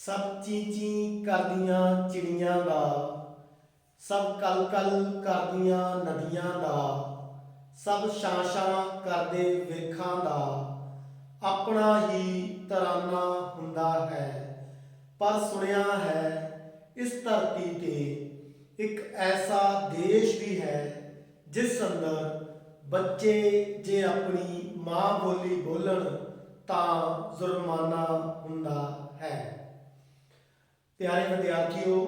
सब ची ची करदियां चिड़ियां दा, सब कल कल करदियां नदियां दा, सब छां छां करदे वेखां दा, अपना ही तराना हुंदा है। पर सुनिया है इस धरती ते एक ऐसा देश भी है जिस अंदर बच्चे जे अपनी मां बोली बोलन तां जुर्माना हुंदा है। प्यारे विद्यार्थियों,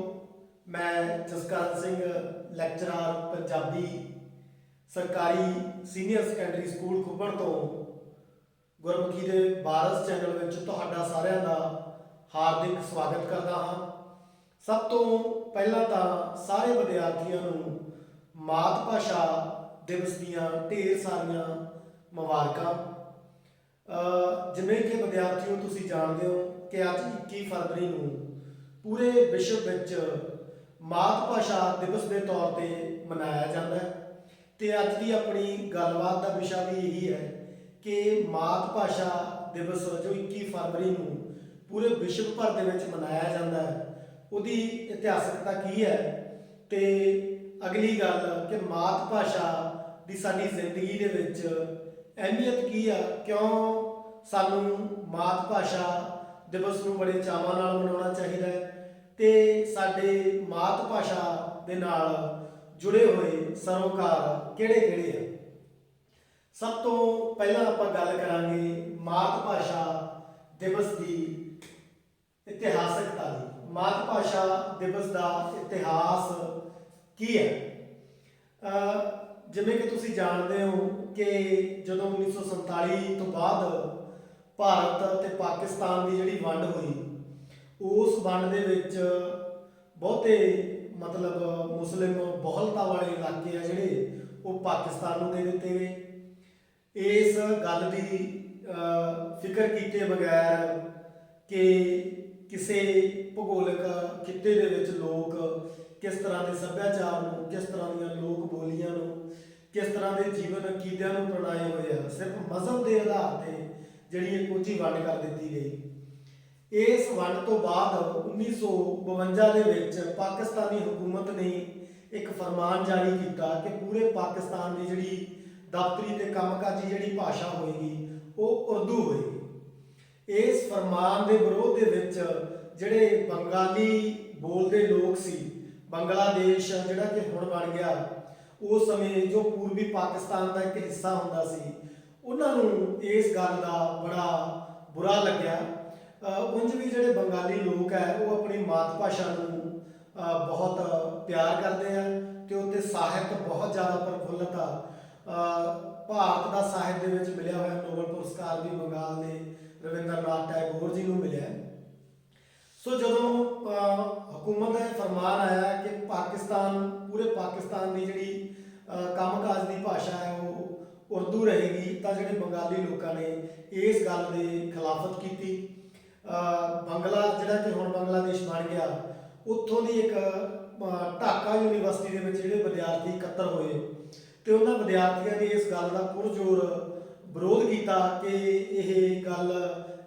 मैं जसकਰਨ ਸਿੰਘ ਲੈਕਚਰਰ ਪੰਜਾਬੀ ਸਰਕਾਰੀ ਸੀਨੀਅਰ ਸੈਕੰਡਰੀ ਸਕੂਲ ਖੁੱਬਣ ਤੋਂ ਗੁਰਮੁਖੀ ਦੇ ਬਾਰਸ ਚੈਨਲ ਵਿੱਚ ਤੁਹਾਡਾ ਸਾਰਿਆਂ ਦਾ ਹਾਰਦਿਕ ਸਵਾਗਤ ਕਰਦਾ ਹਾਂ। ਸਭ ਤੋਂ ਪਹਿਲਾਂ ਤਾਂ ਸਾਰੇ ਵਿਦਿਆਰਥੀਆਂ ਨੂੰ ਮਾਤ ਭਾਸ਼ਾ ਦਿਵਸ ਦੀਆਂ ਢੇਰ ਸਾਰੀਆਂ ਮੁਬਾਰਕਾਂ। ਜਿਵੇਂ ਕਿ ਵਿਦਿਆਰਥੀਓ ਤੁਸੀਂ ਜਾਣਦੇ ਹੋ ਕਿ ਅੱਜ 21 ਫਰਵਰੀ ਨੂੰ ਪੂਰੇ ਵਿਸ਼ਵ ਵਿੱਚ ਮਾਤ ਭਾਸ਼ਾ ਦਿਵਸ ਦੇ ਤੌਰ ਤੇ ਮਨਾਇਆ ਜਾਂਦਾ ਹੈ ਤੇ ਅੱਜ ਦੀ ਆਪਣੀ ਗੱਲਬਾਤ ਦਾ ਵਿਸ਼ਾ ਵੀ ਇਹੀ ਹੈ ਕਿ ਮਾਤ ਭਾਸ਼ਾ ਦਿਵਸ ਜੋ 21 ਫਰਵਰੀ ਨੂੰ ਪੂਰੇ ਵਿਸ਼ਵ ਭਰ ਦੇ ਵਿੱਚ ਮਨਾਇਆ ਜਾਂਦਾ ਹੈ ਉਹਦੀ ਇਤਿਹਾਸਕਤਾ ਕੀ ਹੈ ਤੇ ਅਗਲੀ ਗੱਲ ਕਿ ਮਾਤ ਭਾਸ਼ਾ ਦੀ ਸਾਡੀ ਜ਼ਿੰਦਗੀ ਦੇ ਵਿੱਚ ਅਹਿਮੀਅਤ ਕੀ ਆ, ਕਿਉਂ ਸਾਨੂੰ ਮਾਤ ਭਾਸ਼ਾ ਦਿਵਸ ਨੂੰ ਬੜੇ ਚਾਵਾਂ ਨਾਲ ਮਨਾਉਣਾ ਚਾਹੀਦਾ ਹੈ ਤੇ ਸਾਡੇ ਮਾਤ ਭਾਸ਼ਾ ਦੇ ਨਾਲ ਜੁੜੇ ਹੋਏ ਸਰੋਕਾਰ ਕਿਹੜੇ ਕਿਹੜੇ ਆ। ਸਭ ਤੋਂ ਪਹਿਲਾਂ ਆਪਾਂ ਗੱਲ ਕਰਾਂਗੇ ਮਾਤ ਭਾਸ਼ਾ ਦਿਵਸ ਦੀ ਇਤਿਹਾਸਕਤਾ ਦੀ। ਮਾਤ ਭਾਸ਼ਾ ਦਿਵਸ ਦਾ ਇਤਿਹਾਸ ਕੀ ਹੈ? ਜਿਵੇਂ ਕਿ ਤੁਸੀਂ ਜਾਣਦੇ ਹੋ ਕਿ ਜਦੋਂ 1947 ਤੋਂ ਬਾਅਦ ਭਾਰਤ ਅਤੇ ਪਾਕਿਸਤਾਨ ਦੀ ਜਿਹੜੀ ਵੰਡ ਹੋਈ, ਉਸ ਵੰਡ ਦੇ ਵਿੱਚ ਬਹੁਤੇ ਮੁਸਲਿਮ ਬਹੁਲਤਾ ਵਾਲੇ ਇਲਾਕੇ ਆ ਜਿਹੜੇ ਉਹ ਪਾਕਿਸਤਾਨ ਨੂੰ ਦੇ ਦਿੱਤੇ ਗਏ। ਇਸ ਗੱਲ ਦੀ ਫਿਕਰ ਕੀਤੇ ਬਗੈਰ ਕਿ ਕਿਸੇ ਭੂਗੋਲਿਕ ਖਿੱਤੇ ਦੇ ਵਿੱਚ ਲੋਕ ਕਿਸ ਤਰ੍ਹਾਂ ਦੇ ਸੱਭਿਆਚਾਰ ਨੂੰ, ਕਿਸ ਤਰ੍ਹਾਂ ਦੀਆਂ ਲੋਕ ਬੋਲੀਆਂ ਨੂੰ, ਕਿਸ ਤਰ੍ਹਾਂ ਦੇ ਜੀਵਨ ਅਕੀਦਿਆਂ ਨੂੰ ਅਪਣਾਏ ਹੋਏ ਆ, ਸਿਰਫ ਮਜ਼ਹਬ ਦੇ ਆਧਾਰ ਤੇ ਜਿਹੜੀ ਇਹ ਕੋਝੀ ਵੰਡ ਕਰ ਦਿੱਤੀ ਗਈ। ਇਸ ਵੰਡ ਤੋਂ ਬਾਅਦ 1952 ਦੇ ਵਿੱਚ ਪਾਕਿਸਤਾਨੀ ਹਕੂਮਤ ਨੇ ਇੱਕ ਫਰਮਾਨ ਜਾਰੀ ਕੀਤਾ ਕਿ ਪੂਰੇ ਪਾਕਿਸਤਾਨ ਦੀ ਜਿਹੜੀ ਦਫ਼ਤਰੀ ਤੇ ਕੰਮਕਾਜੀ ਜਿਹੜੀ ਭਾਸ਼ਾ ਹੋਏਗੀ ਉਹ ਉਰਦੂ ਹੋਏਗੀ। ਇਸ ਫਰਮਾਨ ਦੇ ਵਿਰੋਧ ਦੇ ਵਿੱਚ ਜਿਹੜੇ ਬੰਗਾਲੀ ਬੋਲਦੇ ਲੋਕ ਸੀ, ਬੰਗਲਾਦੇਸ਼ ਜਿਹੜਾ ਕਿ ਹੁਣ ਬਣ ਗਿਆ, ਉਸ ਸਮੇਂ ਜੋ ਪੂਰਬੀ ਪਾਕਿਸਤਾਨ ਦਾ ਇੱਕ ਹਿੱਸਾ ਹੁੰਦਾ ਸੀ, ਉਹਨਾਂ ਨੂੰ ਇਸ ਗੱਲ ਦਾ ਬੜਾ ਬੁਰਾ ਲੱਗਿਆ। ਉਂਝ ਵੀ ਜਿਹੜੇ ਬੰਗਾਲੀ ਲੋਕ ਹੈ ਉਹ ਆਪਣੀ ਮਾਤ ਭਾਸ਼ਾ ਨੂੰ ਬਹੁਤ ਪਿਆਰ ਕਰਦੇ ਆ ਤੇ ਉੱਤੇ ਸਾਹਿਤ ਬਹੁਤ ਜ਼ਿਆਦਾ ਪ੍ਰਫੁੱਲਤ ਆ। ਭਾਰਤ ਦਾ ਸਾਹਿਤ ਦੇ ਵਿੱਚ ਮਿਲਿਆ ਹੋਇਆ ਨੋਬਲ ਪੁਰਸਕਾਰ ਵੀ ਬੰਗਾਲ ਦੇ ਰਵਿੰਦਰਨਾਥ ਟੈਗੋਰ ਜੀ ਨੂੰ ਮਿਲਿਆ। ਸੋ ਜਦੋਂ ਹਕੂਮਤ ਦਾ ਫਰਮਾਨ ਆਇਆ ਕਿ ਪੂਰੇ ਪਾਕਿਸਤਾਨ ਦੀ ਜਿਹੜੀ ਕੰਮਕਾਜ ਦੀ ਭਾਸ਼ਾ ਹੈ ਉਹ ਉਰਦੂ ਰਹੇਗੀ, ਤਾਂ ਜਿਹੜੇ ਬੰਗਾਲੀ ਲੋਕਾਂ ਨੇ ਇਸ ਗੱਲ ਦੇ ਖਿਲਾਫਤ ਕੀਤੀ। ਬੰਗਲਾ ਜਿਹੜਾ ਕਿ ਹੁਣ ਬੰਗਲਾਦੇਸ਼ ਬਣ ਗਿਆ, ਉੱਥੋਂ ਦੀ ਇੱਕ ਢਾਕਾ ਯੂਨੀਵਰਸਿਟੀ ਦੇ ਵਿੱਚ ਜਿਹੜੇ ਵਿਦਿਆਰਥੀ ਇਕੱਤਰ ਹੋਏ ਤੇ ਉਹਨਾਂ ਵਿਦਿਆਰਥੀਆਂ ਨੇ ਇਸ ਗੱਲ ਦਾ ਪੁਰਜ਼ੋਰ ਵਿਰੋਧ ਕੀਤਾ ਕਿ ਇਹ ਗੱਲ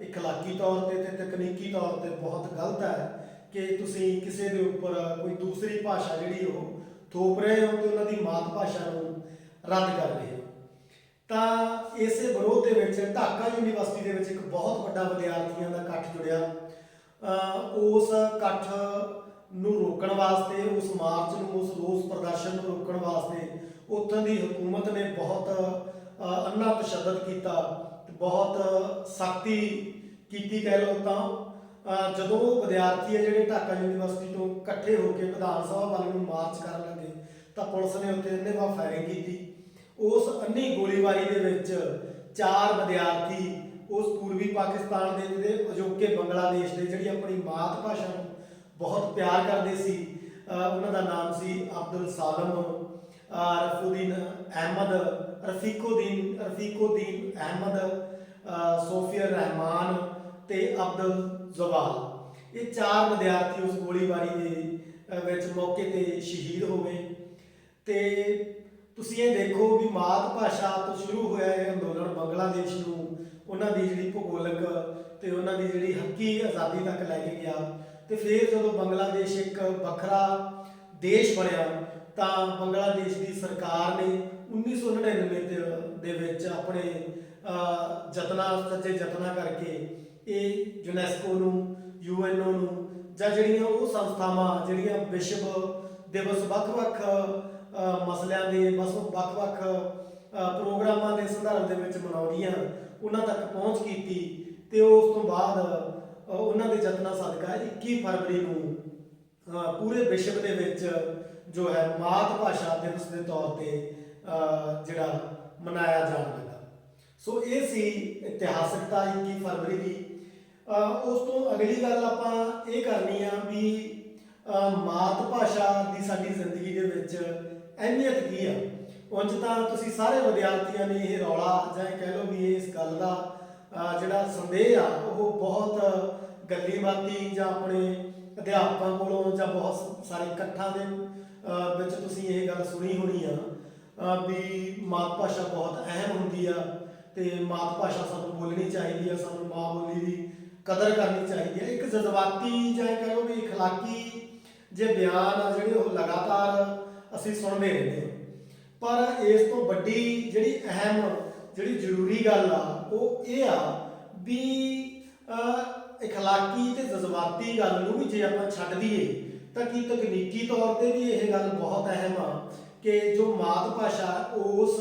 ਇਖਲਾਕੀ ਤੌਰ ਤੇ ਤੇ ਤਕਨੀਕੀ ਤੌਰ ਤੇ ਬਹੁਤ ਗਲਤ ਹੈ ਕਿ ਤੁਸੀਂ ਕਿਸੇ ਦੇ ਉੱਪਰ ਕੋਈ ਦੂਸਰੀ ਭਾਸ਼ਾ ਜਿਹੜੀ ਉਹ ਥੋਪ ਰਹੇ ਹੋ ਤੇ ਉਹਨਾਂ ਦੀ ਮਾਤ ਭਾਸ਼ਾ ਨੂੰ ਰੱਦ ਕਰ ਰਹੇ ਹੋ। ਤਾਂ ਇਸੇ ਵਿਰੋਧ ਦੇ ਵਿੱਚ ਢਾਕਾ ਯੂਨੀਵਰਸਿਟੀ ਦੇ ਵਿੱਚ ਇੱਕ ਬਹੁਤ ਵੱਡਾ ਵਿਦਿਆਰਥੀਆਂ ਦਾ ਇਕੱਠ ਜੁੜਿਆ। ਉਸ ਇਕੱਠ ਨੂੰ ਰੋਕਣ ਵਾਸਤੇ, ਉਸ ਮਾਰਚ ਨੂੰ, ਉਸ ਰੋਸ ਪ੍ਰਦਰਸ਼ਨ ਨੂੰ ਰੋਕਣ ਵਾਸਤੇ ਉੱਥੋਂ ਦੀ ਹਕੂਮਤ ਨੇ ਬਹੁਤ ਅੰਨਾ ਤਸ਼ੱਦਦ ਕੀਤਾ, ਬਹੁਤ ਸਖਤੀ ਕੀਤੀ ਕਹਿ ਲਓ। ਤਾਂ ਜਦੋਂ ਵਿਦਿਆਰਥੀ ਹੈ ਜਿਹੜੇ ਢਾਕਾ ਯੂਨੀਵਰਸਿਟੀ ਤੋਂ ਇਕੱਠੇ ਹੋ ਕੇ ਵਿਧਾਨ ਸਭਾ ਵੱਲ ਨੂੰ ਮਾਰਚ ਕਰਨ ਲੱਗੇ ਤਾਂ ਪੁਲਿਸ ਨੇ ਉੱਥੇ ਅੰਨ੍ਹੇਵਾਹ ਫਾਇਰਿੰਗ ਕੀਤੀ। ਉਸ ਅੰਨੀ ਗੋਲੀਬਾਰੀ ਦੇ ਵਿੱਚ 4 ਵਿਦਿਆਰਥੀ ਉਸ ਪੂਰਬੀ ਪਾਕਿਸਤਾਨ ਦੇ ਜਿਹੜੇ ਅਜੋਕੇ ਬੰਗਲਾਦੇਸ਼ ਦੇ ਜਿਹੜੀ ਆਪਣੀ ਮਾਤ ਭਾਸ਼ਾ ਨੂੰ ਬਹੁਤ ਪਿਆਰ ਕਰਦੇ ਸੀ, ਉਹਨਾਂ ਦਾ ਨਾਮ ਸੀ ਅਬਦੁਲ ਸਾਲਮ, ਰਫੂਦੀਨ ਅਹਿਮਦ, ਰਫੀਕੋਦੀਨ ਅਹਿਮਦ, ਸੋਫੀਆ ਰਹਿਮਾਨ ਤੇ ਅਬਦੁਲ ਜ਼ਵਾਲ। ਇਹ 4 ਵਿਦਿਆਰਥੀ ਉਸ ਗੋਲੀਬਾਰੀ ਦੇ ਵਿੱਚ ਮੌਕੇ ਤੇ ਸ਼ਹੀਦ ਹੋ ਗਏ। ਤੇ ਤੁਸੀਂ ਇਹ ਦੇਖੋ ਵੀ ਮਾਤ ਭਾਸ਼ਾ ਤੋਂ ਸ਼ੁਰੂ ਹੋਇਆ ਇਹ ਅੰਦੋਲਨ ਬੰਗਲਾਦੇਸ਼ ਨੂੰ ਉਹਨਾਂ ਦੀ ਜਿਹੜੀ ਭੂਗੋਲਿਕ ਤੇ ਉਹਨਾਂ ਦੀ ਜਿਹੜੀ ਹੱਕੀ ਆਜ਼ਾਦੀ ਤੱਕ ਲੈ ਕੇ ਗਿਆ। ਤੇ ਫਿਰ ਜਦੋਂ ਬੰਗਲਾਦੇਸ਼ ਇੱਕ ਵੱਖਰਾ ਦੇਸ਼ ਬਣਿਆ ਤਾਂ ਬੰਗਲਾਦੇਸ਼ ਦੀ ਸਰਕਾਰ ਨੇ 1999 ਦੇ ਵਿੱਚ ਆਪਣੇ ਯਤਨਾਂ ਕਰਕੇ ਇਹ ਯੂਨੈਸਕੋ ਨੂੰ, ਯੂਐਨਓ ਨੂੰ ਜਾਂ ਜਿਹੜੀਆਂ ਉਹ ਸੰਸਥਾਵਾਂ ਜਿਹੜੀਆਂ ਵਿਸ਼ਵ ਦਿਵਸ ਵੱਖ-ਵੱਖ ਮਸਲਿਆਂ ਦੇ ਵੱਖ-ਵੱਖ ਪ੍ਰੋਗਰਾਮਾਂ ਦੇ ਸੰਦਰਭ ਦੇ ਵਿੱਚ ਮਨਾਉਂਦੀਆਂ, ਉਹਨਾਂ ਤੱਕ ਪਹੁੰਚ ਕੀਤੀ। ਤੇ ਉਸ ਤੋਂ ਬਾਅਦ ਉਹਨਾਂ ਦੇ ਯਤਨਾਂ ਸਦਕਾ 21 ਫਰਵਰੀ ਨੂੰ ਪੂਰੇ ਵਿਸ਼ਵ ਦੇ ਵਿੱਚ ਜੋ ਹੈ ਮਾਤ ਭਾਸ਼ਾ ਦਿਵਸ ਦੇ ਤੌਰ ਤੇ ਜਿਹੜਾ ਮਨਾਇਆ ਜਾਣ ਲੱਗਾ। ਸੋ ਇਹ ਸੀ ਇਤਿਹਾਸਕਤਾ 21 ਫਰਵਰੀ ਦੀ। ਉਸ ਤੋਂ ਅਗਲੀ ਗੱਲ ਆਪਾਂ ਇਹ ਕਰਨੀ ਆ ਵੀ ਮਾਤ ਭਾਸ਼ਾ ਦੀ ਸਾਡੀ ਜ਼ਿੰਦਗੀ ਦੇ ਵਿੱਚ ਅਹਿਮੀਅਤ ਕੀ ਆ। ਉਂਝ ਤਾਂ ਤੁਸੀਂ ਸਾਰੇ ਵਿਦਿਆਰਥੀਆਂ ਨੇ ਇਹ ਰੌਲਾ ਜਾਂ ਕਹਿ ਲਓ ਵੀ ਇਸ ਗੱਲ ਦਾ ਜਿਹੜਾ ਸੰਦੇਹ ਆ ਉਹ ਬਹੁਤ ਗੱਲੀ ਬਾਤੀ ਜਾਂ ਆਪਣੇ ਅਧਿਆਪਕਾਂ ਕੋਲੋਂ ਜਾਂ ਬਹੁਤ ਸਾਰੇ ਇਕੱਠਾਂ ਦੇ ਵਿੱਚ ਤੁਸੀਂ ਇਹ ਗੱਲ ਸੁਣੀ ਹੋਣੀ ਆ ਵੀ ਮਾਤ ਭਾਸ਼ਾ ਬਹੁਤ ਅਹਿਮ ਹੁੰਦੀ ਆ ਤੇ ਮਾਤ ਭਾਸ਼ਾ ਸਾਨੂੰ ਬੋਲਣੀ ਚਾਹੀਦੀ ਆ, ਸਾਨੂੰ ਮਾਂ ਬੋਲੀ ਦੀ ਕਦਰ ਕਰਨੀ ਚਾਹੀਦੀ ਹੈ। ਇੱਕ ਜਜ਼ਬਾਤੀ ਜਾਂ ਕਹਿ ਲਓ ਵੀ ਅਖਲਾਕੀ ਜੇ ਬਿਆਨ ਆ ਜਿਹੜੇ ਉਹ ਲਗਾਤਾਰ ਅਸੀਂ ਸੁਣਦੇ ਰਹਿੰਦੇ ਹਾਂ, ਪਰ ਇਸ ਤੋਂ ਵੱਡੀ ਜਿਹੜੀ ਅਹਿਮ ਜਿਹੜੀ ਜ਼ਰੂਰੀ ਗੱਲ ਆ ਉਹ ਇਹ ਆ ਵੀ ਅਖਲਾਕੀ ਤੇ ਜਜ਼ਬਾਤੀ ਗੱਲ ਨੂੰ ਵੀ ਜੇ ਆਪਾਂ ਛੱਡ ਦਈਏ ਤਾਂ ਕੀ ਤਕਨੀਕੀ ਤੌਰ ਤੇ ਵੀ ਇਹ ਗੱਲ ਬਹੁਤ ਅਹਿਮ ਆ ਕਿ ਜੋ ਮਾਤ ਭਾਸ਼ਾ ਉਸ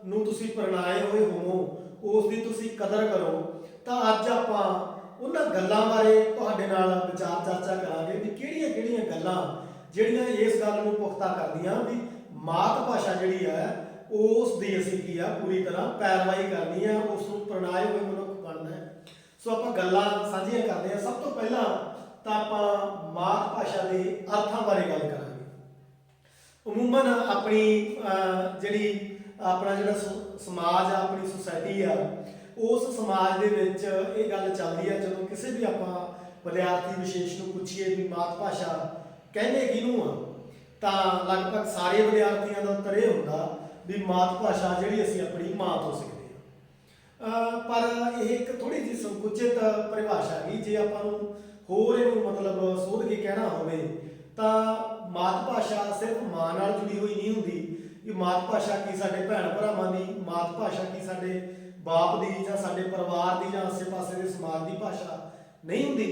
ਨੂੰ ਤੁਸੀਂ ਪਰਣਾਏ ਹੋਏ ਹੋਵੋ, ਉਸ ਦੀ ਤੁਸੀਂ ਕਦਰ ਕਰੋ। ਤਾਂ ਅੱਜ ਆਪਾਂ ਉਹਨਾਂ ਗੱਲਾਂ ਬਾਰੇ ਤੁਹਾਡੇ ਨਾਲ ਵਿਚਾਰ ਚਰਚਾ ਕਰਾਂਗੇ ਵੀ ਕਿਹੜੀਆਂ ਗੱਲਾਂ ਜਿਹੜੀਆਂ ਇਸ ਗੱਲ ਨੂੰ ਪੁਖਤਾ ਕਰਦੀਆਂ ਵੀ ਮਾਤ ਭਾਸ਼ਾ ਜਿਹੜੀ ਹੈ ਉਸ ਦੀ ਅਸੀਂ ਕੀ ਆ ਪੂਰੀ ਤਰ੍ਹਾਂ ਪੈਰਵਾਈ ਕਰਨੀ ਆ, ਉਸ ਨੂੰ ਪਰਣਾਏ ਹੋਏ ਮਨੁੱਖ ਬਣਨਾ ਹੈ। ਸੋ ਆਪਾਂ ਗੱਲਾਂ ਸਾਂਝੀਆਂ ਕਰਦੇ ਹਾਂ। ਸਭ ਤੋਂ ਪਹਿਲਾਂ ਤਾਂ ਆਪਾਂ ਮਾਤ ਭਾਸ਼ਾ ਦੇ ਅਰਥਾਂ ਬਾਰੇ ਗੱਲ ਕਰਾਂਗੇ। ਉਮੂਮਨ ਆਪਣੀ ਜਿਹੜੀ ਆਪਣਾ ਜਿਹੜਾ ਸਮਾਜ ਆ, ਆਪਣੀ ਸੁਸਾਇਟੀ ਆ, ਉਸ ਸਮਾਜ ਦੇ ਵਿੱਚ ਇਹ ਗੱਲ ਚੱਲਦੀ ਆ ਜਦੋਂ ਕਿਸੇ ਵੀ ਆਪਾਂ ਵਿਦਿਆਰਥੀ ਵਿਸ਼ੇਸ਼ ਨੂੰ ਪੁੱਛੀਏ ਵੀ ਮਾਤ ਭਾਸ਼ਾ ਕਹਿੰਦੇ ਕਿਹਨੂੰ ਆ ਤਾਂ ਲਗਭਗ ਸਾਰੇ ਵਿਦਿਆਰਥੀਆਂ ਦਾ ਉੱਤਰ ਇਹ ਹੁੰਦਾ ਵੀ ਮਾਤ ਭਾਸ਼ਾ ਜਿਹੜੀ ਅਸੀਂ ਆਪਣੀ ਮਾਂ ਤੋਂ ਸਿੱਖਦੇ ਹਾਂ। ਪਰ ਇਹ ਇੱਕ ਥੋੜੀ ਜਿਹੀ ਸੰਕੁਚਿਤ ਪਰਿਭਾਸ਼ਾ ਹੈਗੀ। ਜੇ ਆਪਾਂ ਨੂੰ ਹੋਰ ਇਹਨੂੰ ਮਤਲਬ ਸੋਧ ਕੇ ਕਹਿਣਾ ਹੋਵੇ ਤਾਂ ਮਾਤ ਭਾਸ਼ਾ ਸਿਰਫ ਮਾਂ ਨਾਲ ਜੁੜੀ ਹੋਈ ਨਹੀਂ ਹੁੰਦੀ। ਕਿ ਮਾਤ ਭਾਸ਼ਾ ਕੀ ਸਾਡੇ ਭੈਣ ਭਰਾਵਾਂ ਦੀ, ਮਾਤ ਭਾਸ਼ਾ ਕੀ ਸਾਡੇ ਬਾਪ ਦੀ ਜਾਂ ਸਾਡੇ ਪਰਿਵਾਰ ਦੀ ਜਾਂ ਆਸੇ-ਪਾਸੇ ਦੇ ਸਮਾਜ ਦੀ ਭਾਸ਼ਾ ਨਹੀਂ ਹੁੰਦੀ।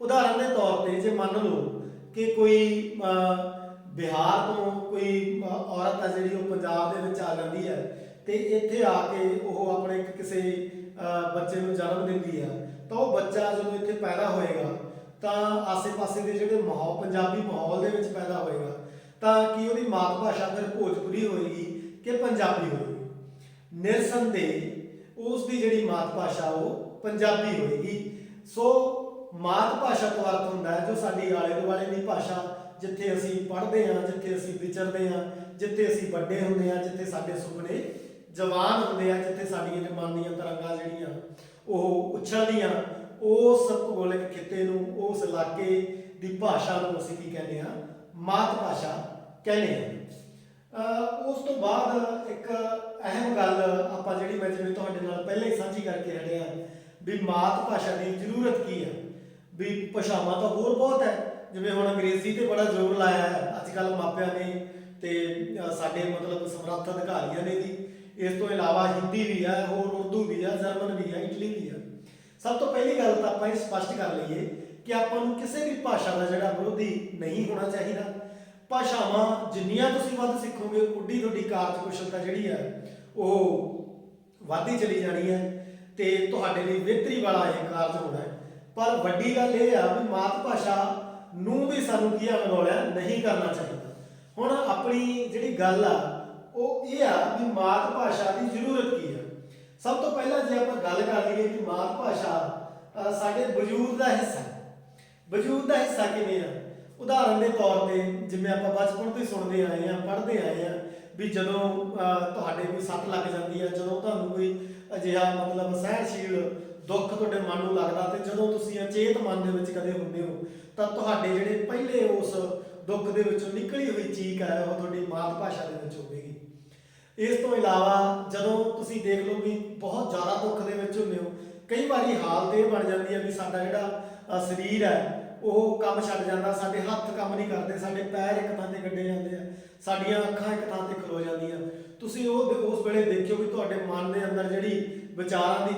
ਉਦਾਹਰਨ ਦੇ ਤੌਰ ਤੇ ਜੇ ਮੰਨ ਲਓ ਕਿ ਕੋਈ ਬਿਹਾਰ ਤੋਂ ਕੋਈ ਔਰਤ ਹੈ ਜਿਹੜੀ ਉਹ ਪੰਜਾਬ ਦੇ ਵਿੱਚ ਆ ਜਾਂਦੀ ਹੈ ਤੇ ਇੱਥੇ ਆ ਕੇ ਉਹ ਆਪਣੇ ਕਿਸੇ ਬੱਚੇ ਨੂੰ ਜਨਮ ਦਿੰਦੀ ਹੈ ਤਾਂ ਉਹ ਬੱਚਾ ਜਦੋਂ ਇੱਥੇ ਪੈਦਾ ਹੋਏਗਾ ਤਾਂ ਆਸੇ-ਪਾਸੇ ਦੇ ਜਿਹੜੇ ਪੰਜਾਬੀ ਮਾਹੌਲ ਦੇ ਵਿੱਚ ਪੈਦਾ ਹੋਏਗਾ ਤਾਂ ਕੀ ਉਹਦੀ ਮਾਤ ਭਾਸ਼ਾ ਫਿਰ ਭੋਜਪੁਰੀ ਹੋਏਗੀ ਕਿ ਪੰਜਾਬੀ ਹੋਏਗੀ? ਨਿਰਸੰਦੇਹ ਉਸ ਦੀ ਜਿਹੜੀ ਮਾਤ ਭਾਸ਼ਾ ਉਹ ਪੰਜਾਬੀ ਹੋਏਗੀ। ਸੋ ਮਾਤ ਭਾਸ਼ਾ ਤੋਂ ਅਰਥ ਹੁੰਦਾ ਹੈ ਜੋ ਸਾਡੀ ਆਲੇ ਦੁਆਲੇ ਦੀ ਭਾਸ਼ਾ, ਜਿੱਥੇ ਅਸੀਂ ਪੜ੍ਹਦੇ ਹਾਂ, ਜਿੱਥੇ ਅਸੀਂ ਵਿਚਰਦੇ ਹਾਂ, ਜਿੱਥੇ ਅਸੀਂ ਵੱਡੇ ਹੁੰਦੇ ਹਾਂ, ਜਿੱਥੇ ਸਾਡੇ ਸੁਪਨੇ ਜਵਾਨ ਹੁੰਦੇ ਆ, ਜਿੱਥੇ ਸਾਡੀਆਂ ਮਨ ਦੀਆਂ ਤਰੰਗਾਂ ਜਿਹੜੀਆਂ ਉਹ ਉਛਲਦੀਆਂ, ਉਸ ਭੂਗੋਲਿਕ ਖਿੱਤੇ ਨੂੰ, ਉਸ ਇਲਾਕੇ ਦੀ ਭਾਸ਼ਾ ਨੂੰ ਅਸੀਂ ਕੀ ਕਹਿੰਦੇ ਹਾਂ? ਮਾਤ ਭਾਸ਼ਾ ਕਹਿੰਦੇ ਹਾਂ। ਉਸ ਤੋਂ ਬਾਅਦ ਇੱਕ ਅਹਿਮ ਗੱਲ ਆਪਾਂ ਜਿਹੜੀ ਮੈਂ ਜਿਵੇਂ ਤੁਹਾਡੇ ਨਾਲ ਪਹਿਲਾਂ ਹੀ ਸਾਂਝੀ ਕਰਕੇ ਹਟੇ ਹਾਂ ਵੀ ਮਾਤ ਭਾਸ਼ਾ ਦੀ ਜ਼ਰੂਰਤ ਕੀ ਹੈ। ਵੀ ਭਾਸ਼ਾਵਾਂ ਤਾਂ ਹੋਰ ਬਹੁਤ ਹੈ, ਜਿਵੇਂ ਹੁਣ ਅੰਗਰੇਜ਼ੀ ਤੇ ਬੜਾ ਜ਼ੋਰ ਲਾਇਆ ਹੈ ਅੱਜ ਕੱਲ੍ਹ ਮਾਪਿਆਂ ਨੇ ਤੇ ਸਾਡੇ ਮਤਲਬ ਸਮਰੱਥ ਅਧਿਕਾਰੀਆਂ ਨੇ ਵੀ। ਇਸ ਤੋਂ ਇਲਾਵਾ ਹਿੰਦੀ ਵੀ ਹੈ, ਹੋਰ ਉਰਦੂ ਵੀ ਹੈ, ਜਰਮਨ ਵੀ ਹੈ, ਇਟਲੀ ਵੀ ਹੈ। ਸਭ ਤੋਂ ਪਹਿਲੀ ਗੱਲ ਤਾਂ ਆਪਾਂ ਇਹ ਸਪਸ਼ਟ ਕਰ ਲਈਏ ਕਿ ਆਪਾਂ ਨੂੰ ਕਿਸੇ ਵੀ ਭਾਸ਼ਾ ਦਾ ਜਿਹੜਾ ਵਿਰੋਧੀ ਨਹੀਂ ਹੋਣਾ ਚਾਹੀਦਾ। ਭਾਸ਼ਾਵਾਂ ਜਿੰਨੀਆਂ ਤੁਸੀਂ ਵੱਧ ਸਿੱਖੋਗੇ ਉੱਡੀ ਤੁਹਾਡੀ ਕਾਰਜਕੁਸ਼ਲਤਾ ਜਿਹੜੀ ਹੈ ਉਹ ਵੱਧਦੀ ਚਲੀ ਜਾਣੀ ਹੈ ਤੇ ਤੁਹਾਡੇ ਲਈ ਬਿਹਤਰੀ ਵਾਲਾ ਇਹ ਕਾਰਜ ਹੋਣਾ ਹੈ। ਪਰ ਵੱਡੀ ਗੱਲ ਇਹ ਆ ਵੀ ਮਾਤ ਭਾਸ਼ਾ ਨੂੰ ਵੀ ਸਾਨੂੰ ਕੀ ਅਣਗੌਲਿਆ ਨਹੀਂ ਕਰਨਾ ਚਾਹੀਦਾ। ਹੁਣ ਆਪਣੀ ਜਿਹੜੀ ਗੱਲ ਆ ਉਹ ਇਹ ਆ ਵੀ ਮਾਤ ਭਾਸ਼ਾ ਦੀ ਜ਼ਰੂਰਤ ਕੀ ਹੈ। ਸਭ ਤੋਂ ਪਹਿਲਾਂ ਜੇ ਆਪਾਂ ਗੱਲ ਕਰ ਲਈਏ ਕਿ ਮਾਤ ਭਾਸ਼ਾ ਸਾਡੇ ਵਜੂਦ ਦਾ ਹਿੱਸਾ ਹੈ। ਵਜੂਦ ਦਾ ਹਿੱਸਾ ਕਿਵੇਂ ਆ? ਉਦਾਹਰਨ ਦੇ ਤੌਰ ਤੇ ਜਿਵੇਂ ਆਪਾਂ ਬਚਪਨ ਤੋਂ ਹੀ ਸੁਣਦੇ ਆਏ ਆ, ਪੜ੍ਹਦੇ ਆਏ ਆ ਵੀ ਜਦੋਂ ਤੁਹਾਡੇ ਕੋਈ ਸੱਟ ਲੱਗ ਜਾਂਦੀ ਹੈ, ਜਦੋਂ ਤੁਹਾਨੂੰ ਕੋਈ ਅਜਿਹਾ ਮਤਲਬ ਸਹਿਣਸ਼ੀਲ ਦੁੱਖ ਤੁਹਾਡੇ ਮਨ ਨੂੰ ਲੱਗਦਾ ਤੇ ਜਦੋਂ ਤੁਸੀਂ ਅਚੇਤ ਮਨ ਦੇ ਵਿੱਚ ਕਦੇ ਹੁੰਦੇ ਹੋ ਤਾਂ ਤੁਹਾਡੇ ਜਿਹੜੇ ਪਹਿਲੇ ਉਸ ਦੁੱਖ ਦੇ ਵਿੱਚੋਂ ਨਿਕਲੀ ਹੋਈ ਚੀਕ ਹੈ ਉਹ ਤੁਹਾਡੀ ਮਾਤ ਭਾਸ਼ਾ ਦੇ ਵਿੱਚ ਹੋਵੇਗੀ। ਇਸ ਤੋਂ ਇਲਾਵਾ ਜਦੋਂ ਤੁਸੀਂ ਦੇਖ ਲਓ ਵੀ ਬਹੁਤ ਜ਼ਿਆਦਾ ਦੁੱਖ ਦੇ ਵਿੱਚ ਹੁੰਦੇ ਹੋ, ਕਈ ਵਾਰੀ ਹਾਲਤ ਇਹ ਬਣ ਜਾਂਦੀ ਹੈ ਵੀ ਸਾਡਾ ਜਿਹੜਾ ਸਰੀਰ ਹੈ ਉਹ ਕੰਮ ਛੱਡ ਜਾਂਦਾ, ਸਾਡੇ ਹੱਥ ਕੰਮ ਨਹੀਂ ਕਰਦੇ, ਸਾਡੇ ਪੈਰ ਇੱਕ ਥਾਂ ਤੇ ਗੱਡੇ ਜਾਂਦੇ ਆ, ਸਾਡੀਆਂ ਅੱਖਾਂ ਇੱਕ ਥਾਂ ਤੇ ਖਲੋ ਜਾਂਦੀਆਂ। ਤੁਸੀਂ ਉਸ ਵੇਲੇ ਦੇਖਿਓ ਵੀ ਤੁਹਾਡੇ ਮਨ ਦੇ ਅੰਦਰ ਜਿਹੜੀ ਵਿਚਾਰਾਂ ਦੀ